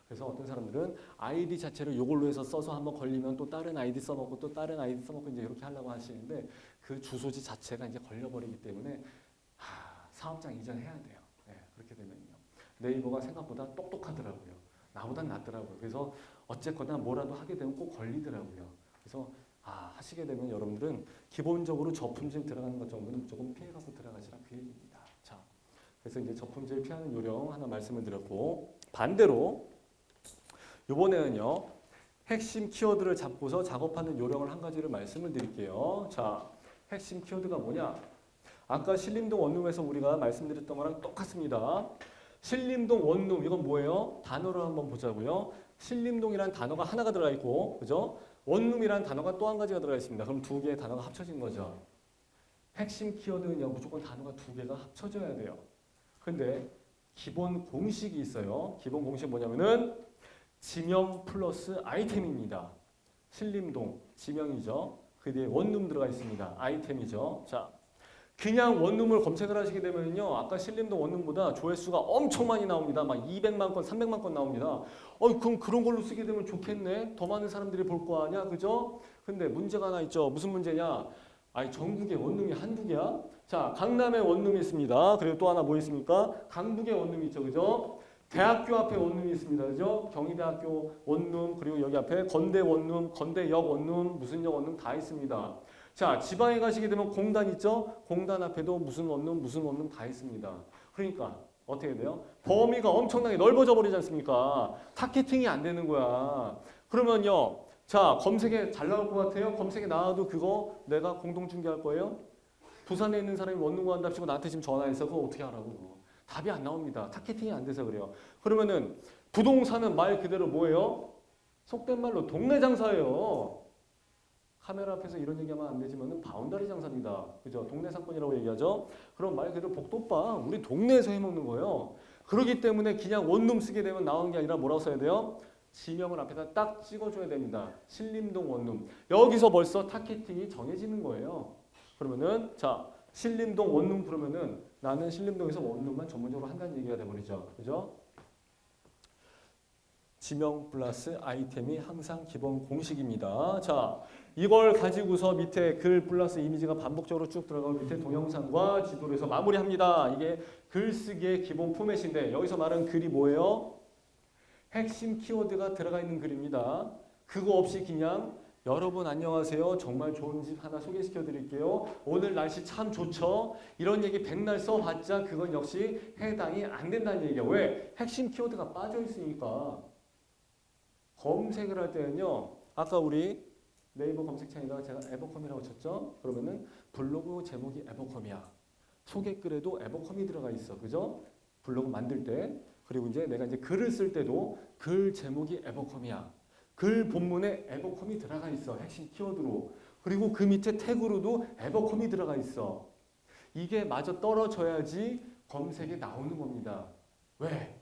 그래서 어떤 사람들은 아이디 자체를 이걸로 해서 써서 한번 걸리면 또 다른 아이디 써먹고 또 다른 아이디 써먹고 이제 이렇게 하려고 하시는데 그 주소지 자체가 이제 걸려버리기 때문에 사업장 이전해야 돼요. 그렇게 되면요. 네이버가 생각보다 똑똑하더라고요. 나보단 낫더라고요. 그래서 어쨌거나 뭐라도 하게 되면 꼭 걸리더라고요. 그래서 하시게 되면 여러분들은 기본적으로 저품질 들어가는 것 정도는 무조건 피해갖고 들어가시라 그 얘기입니다. 자, 그래서 이제 저품질 피하는 요령 하나 말씀을 드렸고 반대로 이번에는요 핵심 키워드를 잡고서 작업하는 요령을 한 가지를 말씀을 드릴게요. 자, 핵심 키워드가 뭐냐? 아까 신림동 원룸에서 우리가 말씀드렸던 거랑 똑같습니다. 신림동 원룸 이건 뭐예요? 단어를 한번 보자고요. 신림동이라는 단어가 하나가 들어가 있고, 그죠? 원룸이라는 단어가 또 한 가지가 들어가 있습니다. 그럼 두 개의 단어가 합쳐진 거죠. 핵심 키워드는요, 무조건 단어가 두 개가 합쳐져야 돼요. 근데 기본 공식이 있어요. 기본 공식이 뭐냐면은 지명 플러스 아이템입니다. 신림동 지명이죠. 그 뒤에 원룸 들어가 있습니다. 아이템이죠. 자. 그냥 원룸을 검색을 하시게 되면요. 아까 신림동 원룸보다 조회수가 엄청 많이 나옵니다. 막 200만 건, 300만 건 나옵니다. 그럼 그런 걸로 쓰게 되면 좋겠네. 더 많은 사람들이 볼 거 아니야. 그죠? 근데 문제가 하나 있죠. 무슨 문제냐? 전국에 원룸이 한두 개야? 자, 강남에 원룸이 있습니다. 그리고 또 하나 뭐 있습니까? 강북에 원룸이 있죠. 그죠? 대학교 앞에 원룸이 있습니다. 그죠? 경희대학교 원룸, 그리고 여기 앞에 건대 원룸, 건대역 원룸, 무슨 역 원룸 다 있습니다. 자, 지방에 가시게 되면 공단 있죠? 공단 앞에도 무슨 원룸 다 있습니다. 그러니까 어떻게 돼요? 범위가 엄청나게 넓어져 버리지 않습니까? 타겟팅이 안 되는 거야. 그러면요. 자, 검색에 잘 나올 것 같아요? 검색에 나와도 그거 내가 공동중개할 거예요? 부산에 있는 사람이 원룸 구한다 치고 나한테 지금 전화해서 그거 어떻게 하라고. 답이 안 나옵니다. 타겟팅이 안 돼서 그래요. 그러면은 부동산은 말 그대로 뭐예요? 속된 말로 동네 장사예요. 카메라 앞에서 이런 얘기하면 안 되지만은 바운다리 장사입니다. 그죠? 동네 상권이라고 얘기하죠. 그럼 말 그대로 복도빵 우리 동네에서 해먹는 거예요. 그렇기 때문에 그냥 원룸 쓰게 되면 나오는 게 아니라 뭐라고 써야 돼요? 지명을 앞에다 딱 찍어줘야 됩니다. 신림동 원룸. 여기서 벌써 타겟팅이 정해지는 거예요. 그러면은 자 신림동 원룸 부르면은 나는 신림동에서 원룸만 전문적으로 한다는 얘기가 돼버리죠. 그죠? 지명 플러스 아이템이 항상 기본 공식입니다. 자, 이걸 가지고서 밑에 글 플러스 이미지가 반복적으로 쭉 들어가고 밑에 동영상과 지도를 해서 마무리합니다. 이게 글쓰기의 기본 포맷인데 여기서 말하는 글이 뭐예요? 핵심 키워드가 들어가 있는 글입니다. 그거 없이 그냥 여러분 안녕하세요. 정말 좋은 집 하나 소개시켜 드릴게요. 오늘 날씨 참 좋죠? 이런 얘기 백날 써봤자 그건 역시 해당이 안 된다는 얘기야. 왜? 핵심 키워드가 빠져 있으니까. 검색을 할 때는요. 아까 우리 네이버 검색창에다가 제가 에버컴이라고 쳤죠? 그러면은 블로그 제목이 에버컴이야. 소개글에도 에버컴이 들어가 있어. 그죠? 블로그 만들 때. 그리고 이제 내가 이제 글을 쓸 때도 글 제목이 에버컴이야. 글 본문에 에버컴이 들어가 있어. 핵심 키워드로. 그리고 그 밑에 태그로도 에버컴이 들어가 있어. 이게 마저 떨어져야지 검색에 나오는 겁니다. 왜?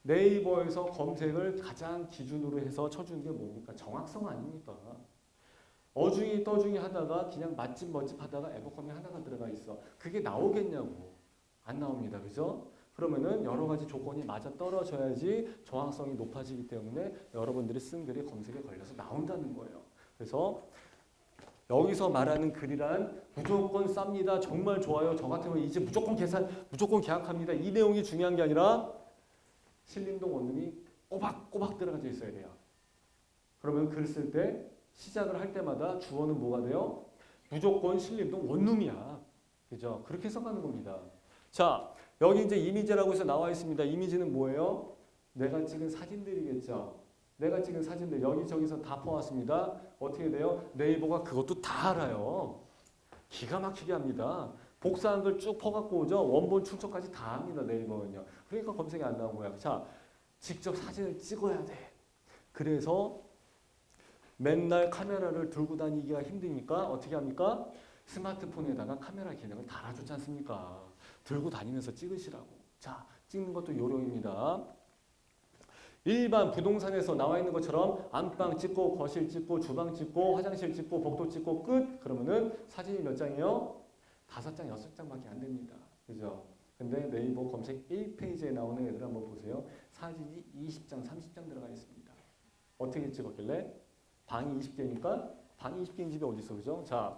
네이버에서 검색을 가장 기준으로 해서 쳐주는 게 뭡니까? 정확성 아닙니까? 어중이 떠중이 하다가 그냥 맛집 멋집 하다가 에버컴이 하나가 들어가 있어. 그게 나오겠냐고. 안 나옵니다. 그죠? 그러면은 여러 가지 조건이 맞아 떨어져야지 정확성이 높아지기 때문에 여러분들이 쓴 글이 검색에 걸려서 나온다는 거예요. 그래서 여기서 말하는 글이란 무조건 쌉니다. 정말 좋아요. 저 같으면 이제 무조건 무조건 계약합니다. 이 내용이 중요한 게 아니라 신림동 원룸이 꼬박꼬박 들어가져 있어야 돼요. 그러면 글 쓸 때 시작을 할 때마다 주어는 뭐가 돼요? 무조건 신림동 원룸이야. 그죠? 그렇게 해석하는 겁니다. 자, 여기 이제 이미지라고 해서 나와 있습니다. 이미지는 뭐예요? 내가 찍은 사진들이겠죠. 내가 찍은 사진들 여기저기서 다 퍼왔습니다. 어떻게 돼요? 네이버가 그것도 다 알아요. 기가 막히게 합니다. 복사한 걸 쭉 퍼갖고 오죠. 원본 출처까지 다 합니다. 네이버는요. 그러니까 검색이 안 나온 거야. 자, 직접 사진을 찍어야 돼. 그래서 맨날 카메라를 들고 다니기가 힘드니까 어떻게 합니까? 스마트폰에다가 카메라 기능을 달아줬지 않습니까? 들고 다니면서 찍으시라고. 자, 찍는 것도 요령입니다. 일반 부동산에서 나와 있는 것처럼 안방 찍고 거실 찍고 주방 찍고 화장실 찍고 복도 찍고 끝. 그러면은 사진이 몇 장이요? 5장, 6장밖에 안 됩니다. 그죠? 근데 네이버 검색 1페이지에 나오는 애들 한번 보세요. 사진이 20장, 30장 들어가 있습니다. 어떻게 찍었길래? 방이 20개니까 방이 20개인 집이 어디 있어? 그죠? 자,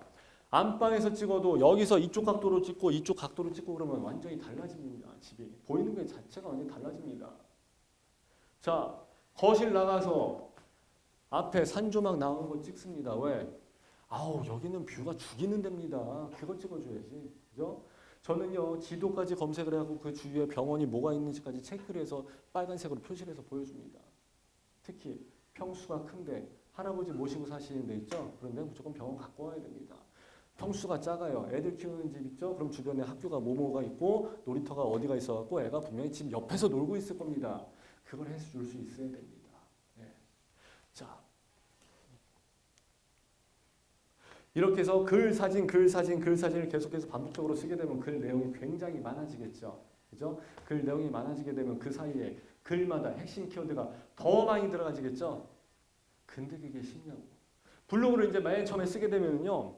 안방에서 찍어도 여기서 이쪽 각도로 찍고 이쪽 각도로 찍고 그러면 완전히 달라집니다. 집이. 보이는 게 자체가 완전히 달라집니다. 자, 거실 나가서 앞에 산조막 나오는 거 찍습니다. 왜? 아우, 여기는 뷰가 죽이는 데입니다. 그걸 찍어줘야지. 그죠? 저는요, 지도까지 검색을 하고 그 주위에 병원이 뭐가 있는지까지 체크를 해서 빨간색으로 표시를 해서 보여줍니다. 특히 평수가 큰데 할아버지 모시고 사시는 데 있죠? 그런데 무조건 병원 갖고 와야 됩니다. 평수가 작아요. 애들 키우는 집 있죠? 그럼 주변에 학교가 뭐뭐가 있고 놀이터가 어디가 있어갖고 애가 분명히 집 옆에서 놀고 있을 겁니다. 그걸 해줄 수 있어야 됩니다. 네. 자, 이렇게 해서 글, 사진, 글, 사진, 글, 사진을 계속해서 반복적으로 쓰게 되면 글 내용이 굉장히 많아지겠죠. 그죠? 글 내용이 많아지게 되면 그 사이에 글마다 핵심 키워드가 더 많이 들어가지겠죠. 근데 그게 쉽냐고. 블로그를 이제 맨 처음에 쓰게 되면요.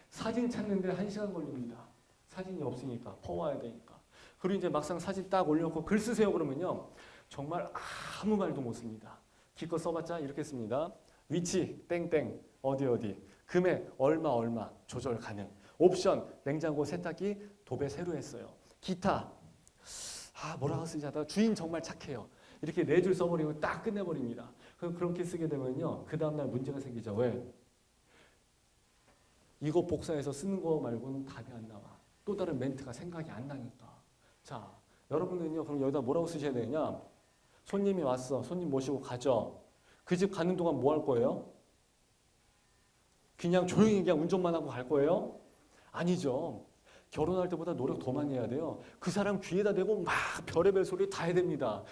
사진 찾는데 1시간 걸립니다. 사진이 없으니까 퍼와야 되니까. 그리고 이제 막상 사진 딱 올려놓고 글 쓰세요 그러면요. 정말 아무 말도 못 씁니다. 기껏 써봤자 이렇게 씁니다. 위치 땡땡 어디 금액 얼마 조절 가능. 옵션 냉장고 세탁기 도배 새로 했어요. 기타 뭐라고 쓰지 하다가 주인 정말 착해요. 이렇게 4줄 써버리고 딱 끝내버립니다. 그렇게 쓰게 되면요. 그 다음날 문제가 생기죠. 왜? 이거 복사해서 쓰는 거 말고는 답이 안 나와. 또 다른 멘트가 생각이 안 나니까. 자, 여러분은요. 그럼 여기다 뭐라고 쓰셔야 되냐? 손님이 왔어. 손님 모시고 가죠. 그 집 가는 동안 뭐 할 거예요? 그냥 조용히 그냥 운전만 하고 갈 거예요? 아니죠. 결혼할 때보다 노력 더 많이 해야 돼요. 그 사람 귀에다 대고 막 별의별 소리 다 해야 됩니다.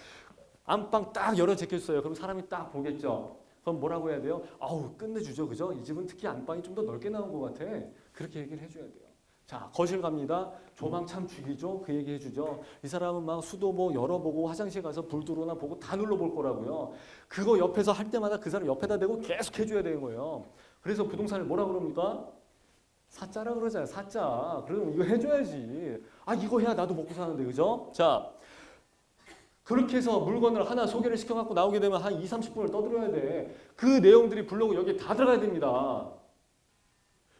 안방 딱 열어 제꼈어요. 그럼 사람이 딱 보겠죠. 그럼 뭐라고 해야 돼요? 아우 끝내주죠. 그죠? 이 집은 특히 안방이 좀 더 넓게 나온 것 같아. 그렇게 얘기를 해줘야 돼요. 자, 거실 갑니다. 조망 참 죽이죠. 그 얘기 해주죠. 이 사람은 막 수도 뭐 열어보고 화장실 가서 불 들어오나 보고 다 눌러볼 거라고요. 그거 옆에서 할 때마다 그 사람 옆에다 대고 계속 해줘야 되는 거예요. 그래서 부동산을 뭐라 그럽니까? 사짜라 그러잖아요. 사짜. 그러면 이거 해줘야지. 아, 이거 해야 나도 먹고 사는데, 그죠? 자, 그렇게 해서 물건을 하나 소개를 시켜갖고 나오게 되면 한 2, 30분을 떠들어야 돼. 그 내용들이 블로그 여기에 다 들어가야 됩니다.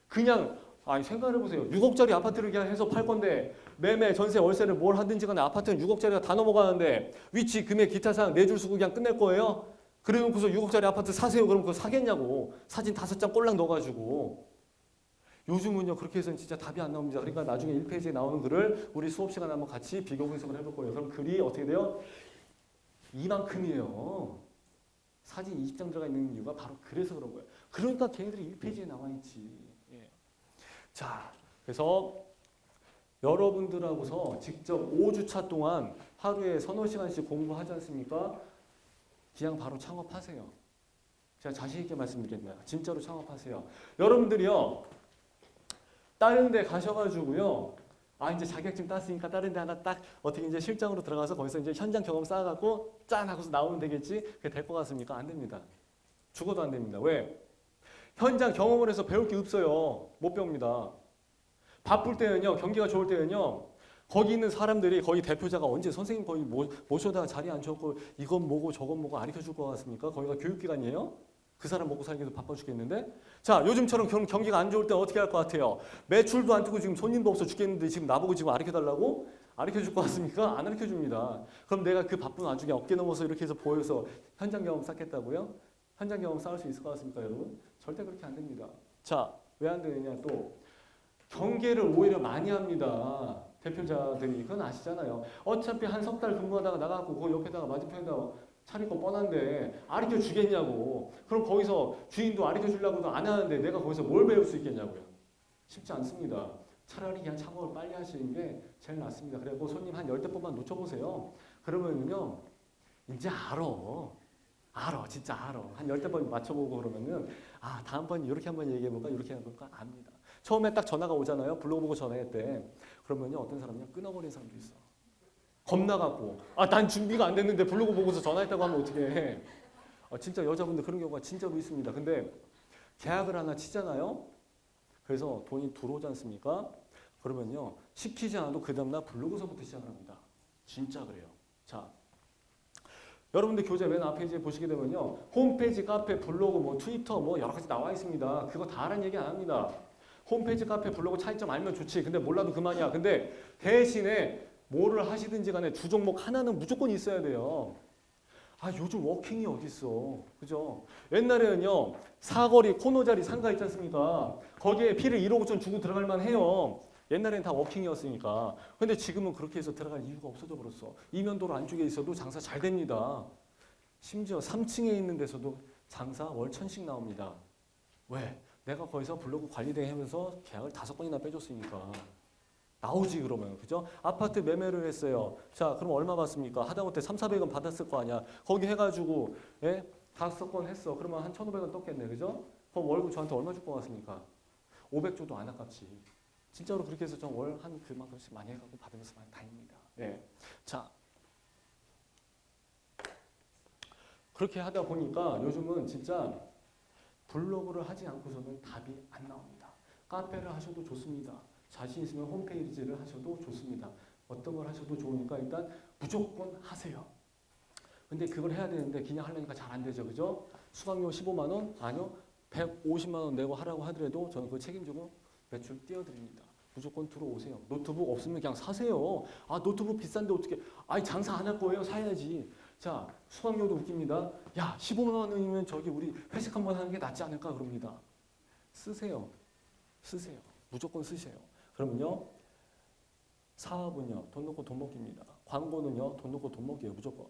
그냥 아니 생각을 해보세요. 6억짜리 아파트를 그냥 해서 팔 건데 매매, 전세, 월세를 뭘 하든지 간에 아파트는 6억짜리가 다 넘어가는데 위치, 금액, 기타 사항 네 줄 쓰고 그냥 끝낼 거예요? 그래 놓고서 6억짜리 아파트 사세요. 그럼 그거 사겠냐고. 사진 5장 꼴랑 넣어가지고. 요즘은요 그렇게 해서는 진짜 답이 안 나옵니다. 그러니까 나중에 1페이지에 나오는 글을 우리 수업 시간에 한번 같이 비교 분석을 해볼 거예요. 그럼 글이 어떻게 돼요? 이만큼이에요. 사진 20장 들어가 있는 이유가 바로 그래서 그런 거예요. 그러니까 걔네들이 1페이지에 나와 있지. 자, 그래서 여러분들하고서 직접 5주차 동안 하루에 서너 시간씩 공부하지 않습니까? 그냥 바로 창업하세요. 제가 자신 있게 말씀드립니다. 진짜로 창업하세요. 여러분들이요, 다른 데 가셔가지고요, 아, 이제 자격증 땄으니까 다른 데 하나 딱 어떻게 이제 실장으로 들어가서 거기서 이제 현장 경험 쌓아갖고 짠 하고서 나오면 되겠지? 그게 될 것 같습니까? 안 됩니다. 죽어도 안 됩니다. 왜? 현장 경험을 해서 배울 게 없어요. 못 배웁니다. 바쁠 때는요, 경기가 좋을 때는요, 거기 있는 사람들이 거기 대표자가 언제 선생님 거기 모셔다가 자리에 앉혀갖고 이건 뭐고 저건 뭐고 가르쳐줄 것 같습니까? 거기가 교육기관이에요? 그 사람 먹고 살기도 바빠 죽겠는데? 자, 요즘처럼 경기가 안 좋을 때 어떻게 할 것 같아요? 매출도 안 뜨고 지금 손님도 없어 죽겠는데 지금 나보고 지금 가르쳐달라고? 가르쳐줄 것 같습니까? 안 가르쳐줍니다. 그럼 내가 그 바쁜 와중에 어깨 넘어서 이렇게 해서 보여서 현장 경험 쌓겠다고요? 현장 경험 쌓을 수 있을 것 같습니까, 여러분? 절대 그렇게 안 됩니다. 자, 왜 안 되느냐 또 경계를 오히려 많이 합니다. 대표자들이 그건 아시잖아요. 어차피 한 석 달 근무하다가 나가고 그 옆에다가 맞은편에다가 차릴 거 뻔한데 가르쳐 주겠냐고. 그럼 거기서 주인도 가르쳐 주려고도 안 하는데 내가 거기서 뭘 배울 수 있겠냐고요. 쉽지 않습니다. 차라리 그냥 창업을 빨리 하시는 게 제일 낫습니다. 그리고 손님 한 10대뿐만 놓쳐보세요. 그러면요 이제 알아. 진짜 알아. 한 10대번 맞춰보고 그러면은 아 다음번 이렇게 한번 얘기해볼까 이렇게 해볼까 압니다. 처음에 딱 전화가 오잖아요. 블로그 보고 전화했대. 그러면요 어떤 사람은요 끊어버린 사람도 있어. 겁나갖고 아 난 준비가 안 됐는데 블로그 보고서 전화했다고 하면 어떻게 해. 진짜 여자분들 그런 경우가 진짜로 있습니다. 근데 계약을 하나 치잖아요. 그래서 돈이 들어오지 않습니까? 그러면요 시키지 않아도 그 다음날 블로그서부터 시작을 합니다. 진짜 그래요. 자, 여러분들 교재 맨 앞페이지에 보시게 되면요 홈페이지, 카페, 블로그, 뭐 트위터 뭐 여러 가지 나와 있습니다. 그거 다 하라는 얘기 안 합니다. 홈페이지, 카페, 블로그 차이점 알면 좋지. 근데 몰라도 그만이야. 근데 대신에 뭐를 하시든지 간에 주 종목 하나는 무조건 있어야 돼요. 아 요즘 워킹이 어딨어. 그죠? 옛날에는요 사거리 코너자리 상가 있지 않습니까? 거기에 피를 1억 5천 주고 들어갈 만해요. 옛날에는 다 워킹이었으니까. 근데 지금은 그렇게 해서 들어갈 이유가 없어져 버렸어. 이면도로 안쪽에 있어도 장사 잘 됩니다. 심지어 3층에 있는 데서도 장사 월 1,000씩 나옵니다. 왜? 내가 거기서 블로그 관리대 하면서 계약을 5건이나 빼줬으니까. 나오지 그러면. 그죠? 아파트 매매를 했어요. 자, 그럼 얼마 받습니까? 하다못해 3,400원 받았을 거 아니야. 거기 해가지고 5건 했어. 그러면 한 1,500원 떴겠네. 그죠? 그럼 월급 저한테 얼마 줄 것 같습니까? 500 줘도 안 아깝지. 진짜로 그렇게 해서 전 월 한 그만큼씩 많이 해갖고 받으면서 많이 다닙니다. 예. 자, 그렇게 하다 보니까 요즘은 진짜 블로그를 하지 않고서는 답이 안 나옵니다. 카페를 하셔도 좋습니다. 자신 있으면 홈페이지를 하셔도 좋습니다. 어떤 걸 하셔도 좋으니까 일단 무조건 하세요. 근데 그걸 해야 되는데 그냥 하려니까 잘 안 되죠. 그죠? 수강료 15만 원? 아니요. 150만 원 내고 하라고 하더라도 저는 그거 책임지고 매출 띄워드립니다. 무조건 들어오세요. 노트북 없으면 그냥 사세요. 아 노트북 비싼데 어떻게 아니 장사 안 할 거예요. 사야지. 자 수강료도 웃깁니다. 야 15만 원이면 저기 우리 회식 한번 하는 게 낫지 않을까 그럽니다. 쓰세요. 무조건 쓰세요. 그러면요 사업은요 돈 넣고 돈 먹기입니다. 광고는요 돈 넣고 돈 먹기예요. 무조건.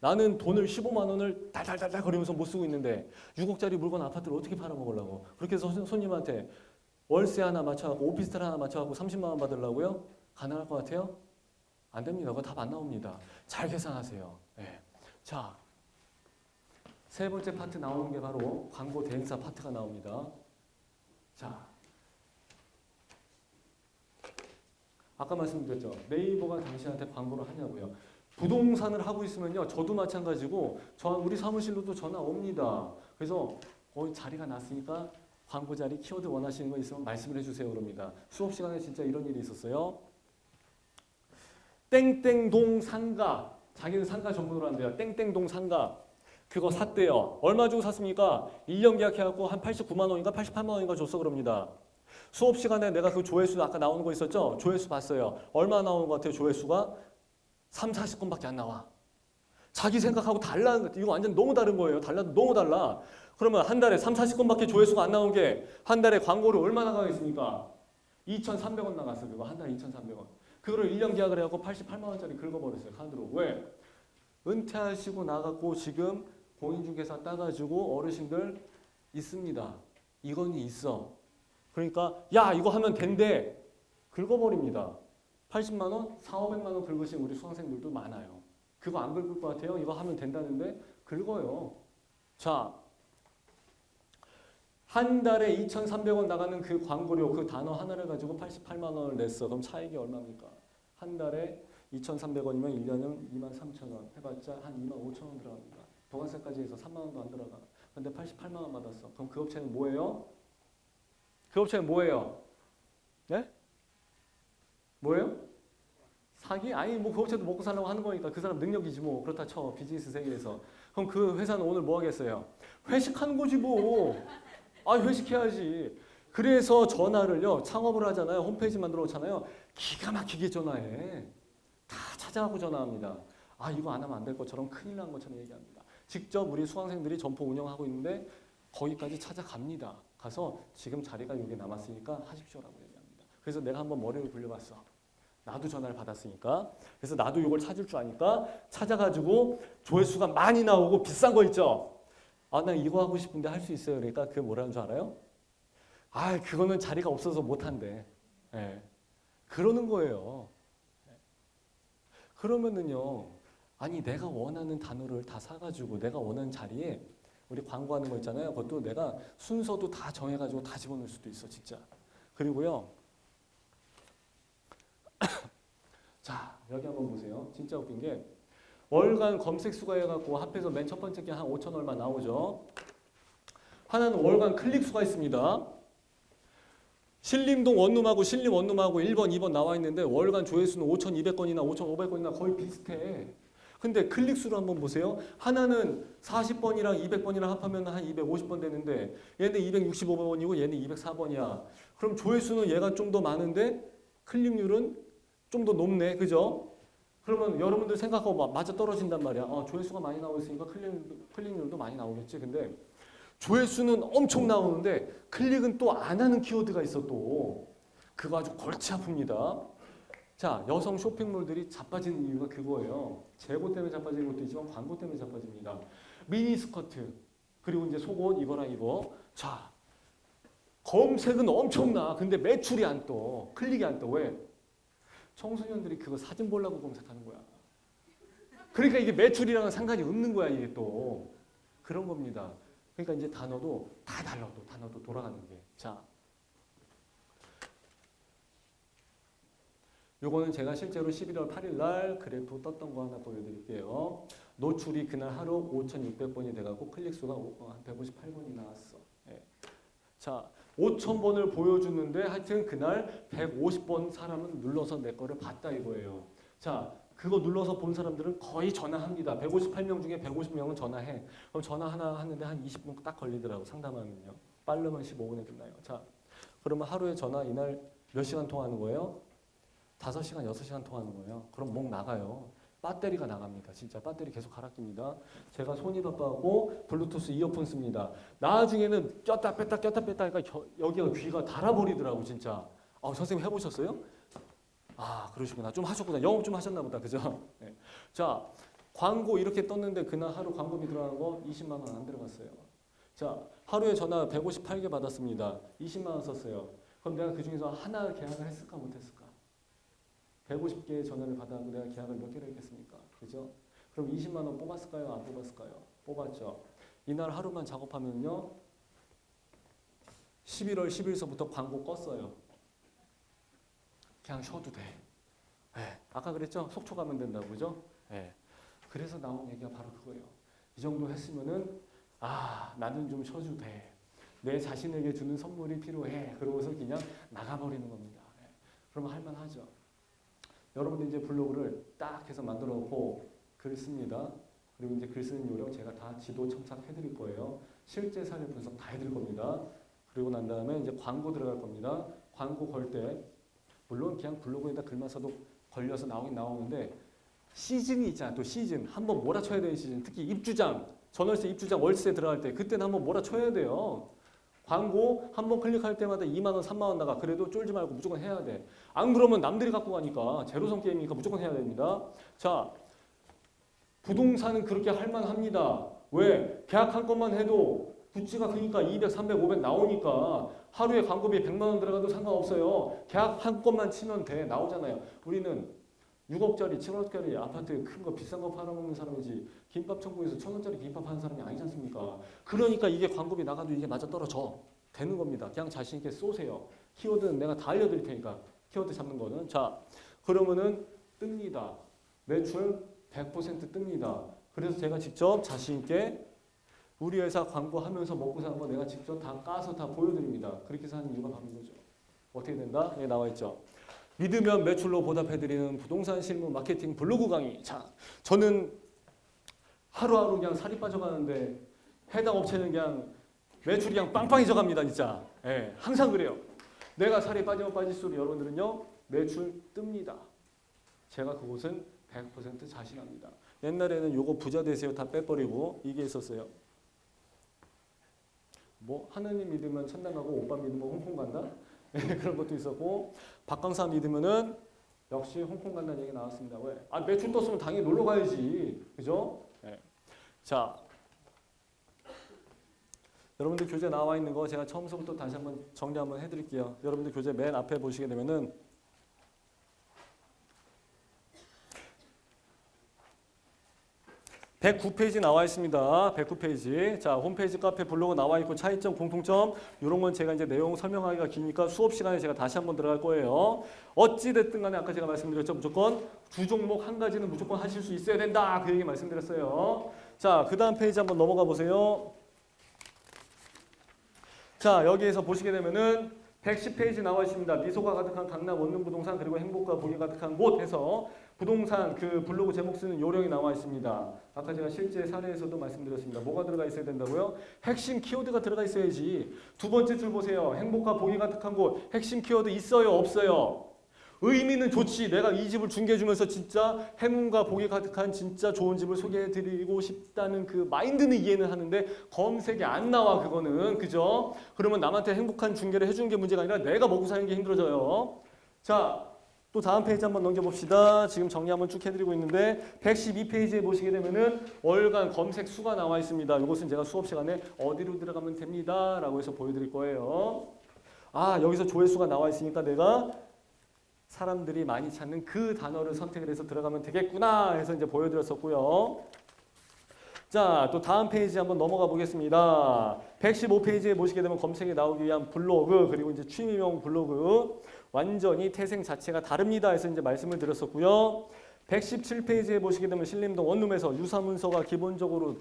나는 돈을 15만 원을 달달달달 거리면서 못 쓰고 있는데 6억짜리 물건 아파트를 어떻게 팔아먹으려고. 그렇게 해서 손님한테 월세 하나 맞춰갖고 오피스텔 하나 맞춰갖고 30만 원 받으려고요? 가능할 것 같아요? 안 됩니다. 그거 답 안 나옵니다. 잘 계산하세요. 네. 자, 세 번째 파트 나오는 게 바로 광고 대행사 파트가 나옵니다. 자, 아까 말씀드렸죠. 네이버가 당신한테 광고를 하냐고요. 부동산을 하고 있으면요. 저도 마찬가지고 우리 사무실로도 전화 옵니다. 그래서 자리가 났으니까 광고 자리 키워드 원하시는 거 있으면 말씀을 해주세요. 그럽니다. 수업 시간에 진짜 이런 일이 있었어요. 땡땡동 상가. 자기는 상가 전문으로 한대요. 땡땡동 상가. 그거 샀대요. 얼마 주고 샀습니까? 1년 계약해갖고 한 89만 원인가 88만 원인가 줬어 그럽니다. 수업 시간에 내가 그 조회수 아까 나오는 거 있었죠? 조회수 봤어요. 얼마 나오는 것 같아요? 조회수가 3, 40건밖에 안 나와. 자기 생각하고 달라. 이거 완전 너무 다른 거예요. 달라도 너무 달라. 그러면 한 달에 3, 40건밖에 조회수가 안 나온 게 한 달에 광고를 얼마나 나가겠습니까? 2,300원 나갔어. 그거 한 달에 2,300원. 그거를 1년 계약을 해갖고 88만 원짜리 긁어버렸어요. 카드로. 왜? 은퇴하시고 나갔고 지금 공인중개사 따가지고 어르신들 있습니다. 이건이 있어. 그러니까 야 이거 하면 된대. 긁어버립니다. 80만 원, 4, 500만 원 긁으신 우리 수강생들도 많아요. 그거 안 긁을 것 같아요? 이거 하면 된다는데 긁어요. 자, 한 달에 2,300원 나가는 그 광고료 그 단어 하나를 가지고 88만 원을 냈어. 그럼 차익이 얼마입니까? 한 달에 2,300원이면 1년은 23,000원 해봤자 한 25,000원 들어갑니다. 보관세까지 해서 3만 원도 안 들어가. 근데 88만 원 받았어. 그럼 그 업체는 뭐예요? 그 업체는 뭐예요? 네? 뭐예요? 사기? 아니 뭐 그 업체도 먹고 살려고 하는 거니까 그 사람 능력이지 뭐. 그렇다 쳐. 비즈니스 세계에서. 그럼 그 회사는 오늘 뭐 하겠어요? 회식하는 거지 뭐. 아 회식해야지. 그래서 전화를요. 창업을 하잖아요. 홈페이지 만들어 놓잖아요. 기가 막히게 전화해. 다 찾아가고 전화합니다. 아 이거 안 하면 안 될 것처럼 큰일 난 것처럼 얘기합니다. 직접 우리 수강생들이 점포 운영하고 있는데 거기까지 찾아갑니다. 가서 지금 자리가 여기 남았으니까 하십시오라고 얘기합니다. 그래서 내가 한번 머리를 굴려봤어. 나도 전화를 받았으니까. 그래서 나도 이걸 찾을 줄 아니까 찾아가지고 조회수가 많이 나오고 비싼 거 있죠. 아, 나 이거 하고 싶은데 할 수 있어요. 그러니까 그게 뭐라는 줄 알아요? 아, 그거는 자리가 없어서 못한대. 예. 그러는 거예요. 그러면은요. 아니 내가 원하는 단어를 다 사가지고 내가 원하는 자리에 우리 광고하는 거 있잖아요. 그것도 내가 순서도 다 정해가지고 다 집어넣을 수도 있어. 진짜. 그리고요. 자 여기 한번 보세요. 진짜 웃긴 게 월간 검색 수가 해갖고 합해서 맨 첫 번째 게 한 5천 얼마 나오죠. 하나는 월간 클릭 수가 있습니다. 신림동 원룸하고 신림 원룸하고 1번, 2번 나와 있는데 월간 조회수는 5,200건이나 5,500건이나 거의 비슷해. 근데 클릭 수를 한번 보세요. 하나는 40번이랑 200번이랑 합하면 한 250번 되는데 얘는 265번이고 얘는 204번이야. 그럼 조회수는 얘가 좀 더 많은데 클릭률은 좀 더 높네. 그죠? 그러면 여러분들 생각하고 맞아 떨어진단 말이야. 조회수가 많이 나오고 있으니까 클릭률도 많이 나오겠지. 근데 조회수는 엄청 나오는데 클릭은 또 안 하는 키워드가 있어 또. 그거 아주 골치 아픕니다. 자, 여성 쇼핑몰들이 자빠지는 이유가 그거예요. 재고 때문에 자빠지는 것도 있지만 광고 때문에 자빠집니다. 미니스커트, 그리고 이제 속옷 이거랑 이거. 자, 검색은 엄청나. 근데 매출이 안 떠. 클릭이 안 떠. 왜? 청소년들이 그거 사진 보려고 검색하는 거야. 그러니까 이게 매출이랑은 상관이 없는 거야, 이게 또. 그런 겁니다. 그러니까 이제 단어도 다 달라, 또 단어도 돌아가는 게. 자, 요거는 제가 실제로 11월 8일 날 그래프 떴던 거 하나 보여드릴게요. 노출이 그날 하루 5,600번이 돼가고 클릭수가 한 158번이 나왔어. 예. 자, 5,000번을 보여주는데 하여튼 그날 150번 사람은 눌러서 내 거를 봤다 이거예요. 자, 그거 눌러서 본 사람들은 거의 전화합니다. 158명 중에 150명은 전화해. 그럼 전화 하나 하는데 한 20분 딱 걸리더라고, 상담하면요. 빠르면 15분에 끝나요. 자, 그러면 하루에 전화 이날 몇 시간 통화하는 거예요? 5시간, 6시간 통화하는 거예요. 그럼 목 나가요. 배터리가 나갑니다. 진짜 배터리 계속 갈아낍니다. 제가 손이 바빠갖고 블루투스 이어폰 씁니다. 나중에는 꼈다 뺐다 하니까 여기가 귀가 달아버리더라고 진짜. 선생님 해보셨어요? 아 그러시구나. 좀 하셨구나. 영업 좀 하셨나 보다. 그죠? 네. 자 광고 이렇게 떴는데 그날 하루 광고비 들어간 거 20만 원 안 들어갔어요. 자 하루에 전화 158개 받았습니다. 20만 원 썼어요. 그럼 내가 그중에서 하나 계약을 했을까 못했을까? 150개의 전화를 받아서 내가 계약을 몇 개를 했겠습니까? 그죠? 그럼 20만 원 뽑았을까요? 안 뽑았을까요? 뽑았죠. 이날 하루만 작업하면요. 11월 10일서부터 광고 껐어요. 그냥 쉬어도 돼. 예, 아까 그랬죠? 속초 가면 된다고, 그죠? 예. 그래서 나온 얘기가 바로 그거예요. 이 정도 했으면은 나는 좀 쉬어도 돼. 내 자신에게 주는 선물이 필요해. 그러고서 그냥 나가버리는 겁니다. 예. 그러면 할만하죠. 여러분들 이제 블로그를 딱 해서 만들어 놓고 글 씁니다. 그리고 이제 글 쓰는 요령 제가 다 지도 첨삭해 드릴 거예요. 실제 사례 분석 다 해드릴 겁니다. 그리고 난 다음에 이제 광고 들어갈 겁니다. 광고 걸 때 물론 그냥 블로그에다 글만 써도 걸려서 나오긴 나오는데 시즌이 있잖아. 또 시즌 한번 몰아쳐야 되는 시즌. 특히 입주장, 전월세 입주장 월세 들어갈 때 그때는 한번 몰아쳐야 돼요. 광고 한번 클릭할 때마다 2만 원, 3만 원 나가. 그래도 쫄지 말고 무조건 해야 돼. 안 그러면 남들이 갖고 가니까 제로섬 게임이니까 무조건 해야 됩니다. 자, 부동산은 그렇게 할 만합니다. 왜? 계약한 것만 해도 부지가 그러니까 200, 300, 500 나오니까 하루에 광고비 100만 원 들어가도 상관없어요. 계약한 것만 치면 돼. 나오잖아요. 우리는 6억짜리, 7억짜리 아파트 큰 거 비싼 거 팔아먹는 사람이지 김밥 천국에서 1,000원짜리 김밥 하는 사람이 아니지 않습니까? 그러니까 이게 광고비 나가도 이게 맞아 떨어져. 되는 겁니다. 그냥 자신 있게 쏘세요. 키워드는 내가 다 알려드릴 테니까. 키워드 잡는 거는. 자, 그러면은 뜹니다. 매출 100% 뜹니다. 그래서 제가 직접 자신 있게 우리 회사 광고하면서 먹고 사는 거 내가 직접 다 까서 다 보여드립니다. 그렇게 사는 이유가 바로 이거죠. 어떻게 된다? 여기 나와 있죠. 믿으면 매출로 보답해드리는 부동산 실무 마케팅 블로그 강의. 자, 저는 하루하루 그냥 살이 빠져가는데 해당 업체는 그냥 매출이 그냥 빵빵해져 갑니다. 진짜. 예, 항상 그래요. 내가 살이 빠지면 빠질수록 여러분들은요. 매출 뜹니다. 제가 그곳은 100% 자신합니다. 옛날에는 요거 부자 되세요 다 빼버리고 이게 있었어요. 뭐 하느님 믿으면 천당 가고 오빠 믿으면 홍콩 간다? 그런 것도 있었고 박강사 믿으면은 역시 홍콩 간다는 얘기 나왔습니다. 왜? 매출 떴으면 당연히 놀러 가야지. 그죠? 네. 자, 여러분들 교재 나와 있는 거 제가 처음부터 다시 한번 정리 한번 해드릴게요. 여러분들 교재 맨 앞에 보시게 되면은 109페이지 나와 있습니다. 109페이지. 자, 홈페이지, 카페, 블로그 나와 있고 차이점, 공통점 이런 건 제가 이제 내용 설명하기가 기니까 수업 시간에 제가 다시 한번 들어갈 거예요. 어찌 됐든 간에 아까 제가 말씀드렸죠. 무조건 두 종목 한 가지는 무조건 하실 수 있어야 된다. 그 얘기 말씀드렸어요. 자, 그 다음 페이지 한번 넘어가 보세요. 자, 여기에서 보시게 되면은 110페이지 나와 있습니다. 미소가 가득한 강남 원룸 부동산 그리고 행복과 복이 가득한 곳 해서 부동산 그 블로그 제목 쓰는 요령이 나와 있습니다. 아까 제가 실제 사례에서도 말씀드렸습니다. 뭐가 들어가 있어야 된다고요? 핵심 키워드가 들어가 있어야지. 두 번째 줄 보세요. 행복과 복이 가득한 곳. 핵심 키워드 있어요? 없어요? 의미는 좋지. 내가 이 집을 중개해주면서 진짜 행운과 복이 가득한 진짜 좋은 집을 소개해드리고 싶다는 그 마인드는 이해는 하는데 검색이 안 나와 그거는. 그죠? 그러면 남한테 행복한 중개를 해주는 게 문제가 아니라 내가 먹고 사는 게 힘들어져요. 자, 또 다음 페이지 한번 넘겨봅시다. 지금 정리 한번 쭉 해드리고 있는데 112페이지에 보시게 되면은 월간 검색 수가 나와 있습니다. 이것은 제가 수업 시간에 어디로 들어가면 됩니다 라고 해서 보여드릴 거예요. 여기서 조회수가 나와 있으니까 내가 사람들이 많이 찾는 그 단어를 선택을 해서 들어가면 되겠구나 해서 이제 보여드렸었고요. 자, 또 다음 페이지 한번 넘어가 보겠습니다. 115페이지에 보시게 되면 검색에 나오기 위한 블로그 그리고 이제 취미명 블로그 완전히 태생 자체가 다릅니다 해서 이제 말씀을 드렸었고요. 117페이지에 보시게 되면 신림동 원룸에서 유사문서가 기본적으로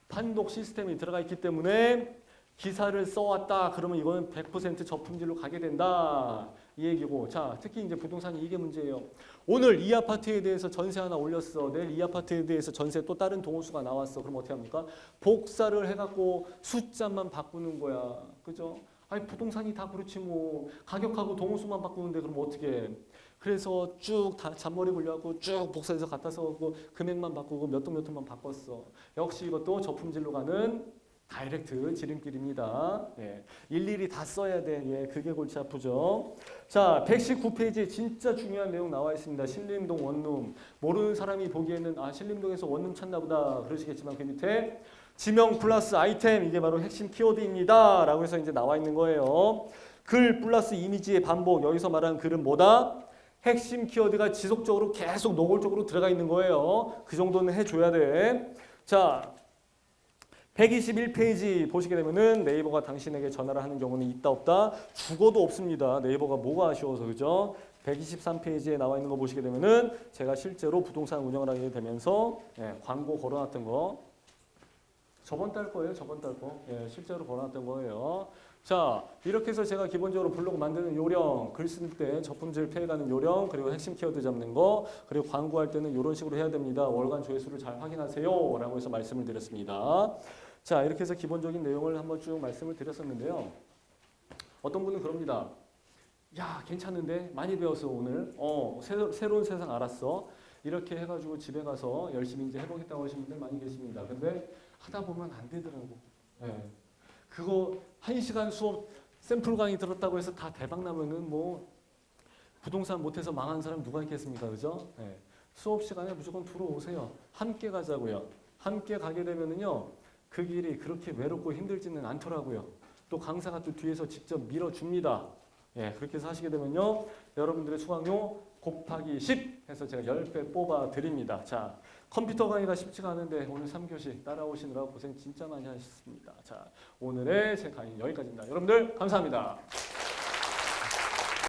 판독 시스템이 들어가 있기 때문에 기사를 써왔다 그러면 이거는 100% 저품질로 가게 된다 이 얘기고. 자, 특히 이제 부동산이 이게 문제예요. 오늘 이 아파트에 대해서 전세 하나 올렸어. 내일 이 아파트에 대해서 전세 또 다른 동호수가 나왔어. 그럼 어떻게 합니까? 복사를 해갖고 숫자만 바꾸는 거야. 그죠? 부동산이 다 그렇지 뭐. 가격하고 동호수만 바꾸는데 그럼 어떻게 해? 그래서 쭉 다 잔머리 굴려갖고 쭉 복사해서 갖다 써갖고 금액만 바꾸고 몇 동 몇 호만 바꿨어. 역시 이것도 저품질로 가는 다이렉트 지름길입니다. 예, 일일이 다 써야 돼. 예, 그게 골치 아프죠. 자, 119페이지에 진짜 중요한 내용 나와 있습니다. 신림동 원룸. 모르는 사람이 보기에는 신림동에서 원룸 찾나 보다 그러시겠지만 그 밑에 지명 플러스 아이템 이게 바로 핵심 키워드입니다. 라고 해서 이제 나와 있는 거예요. 글 플러스 이미지의 반복. 여기서 말하는 글은 뭐다? 핵심 키워드가 지속적으로 계속 노골적으로 들어가 있는 거예요. 그 정도는 해줘야 돼. 자, 121페이지 보시게 되면은 네이버가 당신에게 전화를 하는 경우는 있다 없다? 죽어도 없습니다. 네이버가 뭐가 아쉬워서 그죠? 123페이지에 나와 있는 거 보시게 되면은 제가 실제로 부동산 운영을 하게 되면서 광고 걸어놨던 거 저번 달 거예요. 저번 달 거. 실제로 걸어놨던 거예요. 자, 이렇게 해서 제가 기본적으로 블로그 만드는 요령, 글 쓸 때 저품질 피해가는 요령, 그리고 핵심 키워드 잡는 거, 그리고 광고할 때는 이런 식으로 해야 됩니다. 월간 조회수를 잘 확인하세요. 라고 해서 말씀을 드렸습니다. 자, 이렇게 해서 기본적인 내용을 한번 쭉 말씀을 드렸었는데요. 어떤 분은 그럽니다. 야, 괜찮은데? 많이 배웠어, 오늘. 새로운 세상 알았어. 이렇게 해가지고 집에 가서 열심히 이제 해보겠다고 하시는 분들 많이 계십니다. 근데 하다 보면 안 되더라고. 그거 1시간 수업 샘플 강의 들었다고 해서 다 대박 나면은 뭐 부동산 못해서 망한 사람 누가 있겠습니까? 그죠? 수업 시간에 무조건 들어오세요. 함께 가자고요. 함께 가게 되면은요. 그 길이 그렇게 외롭고 힘들지는 않더라고요. 또 강사가 또 뒤에서 직접 밀어줍니다. 그렇게 해서 하시게 되면요. 여러분들의 수강료 곱하기 10 해서 제가 10배 뽑아 드립니다. 자, 컴퓨터 강의가 쉽지가 않은데 오늘 3교시 따라오시느라 고생 진짜 많이 하셨습니다. 자, 오늘의 제 강의 여기까지입니다. 여러분들 감사합니다.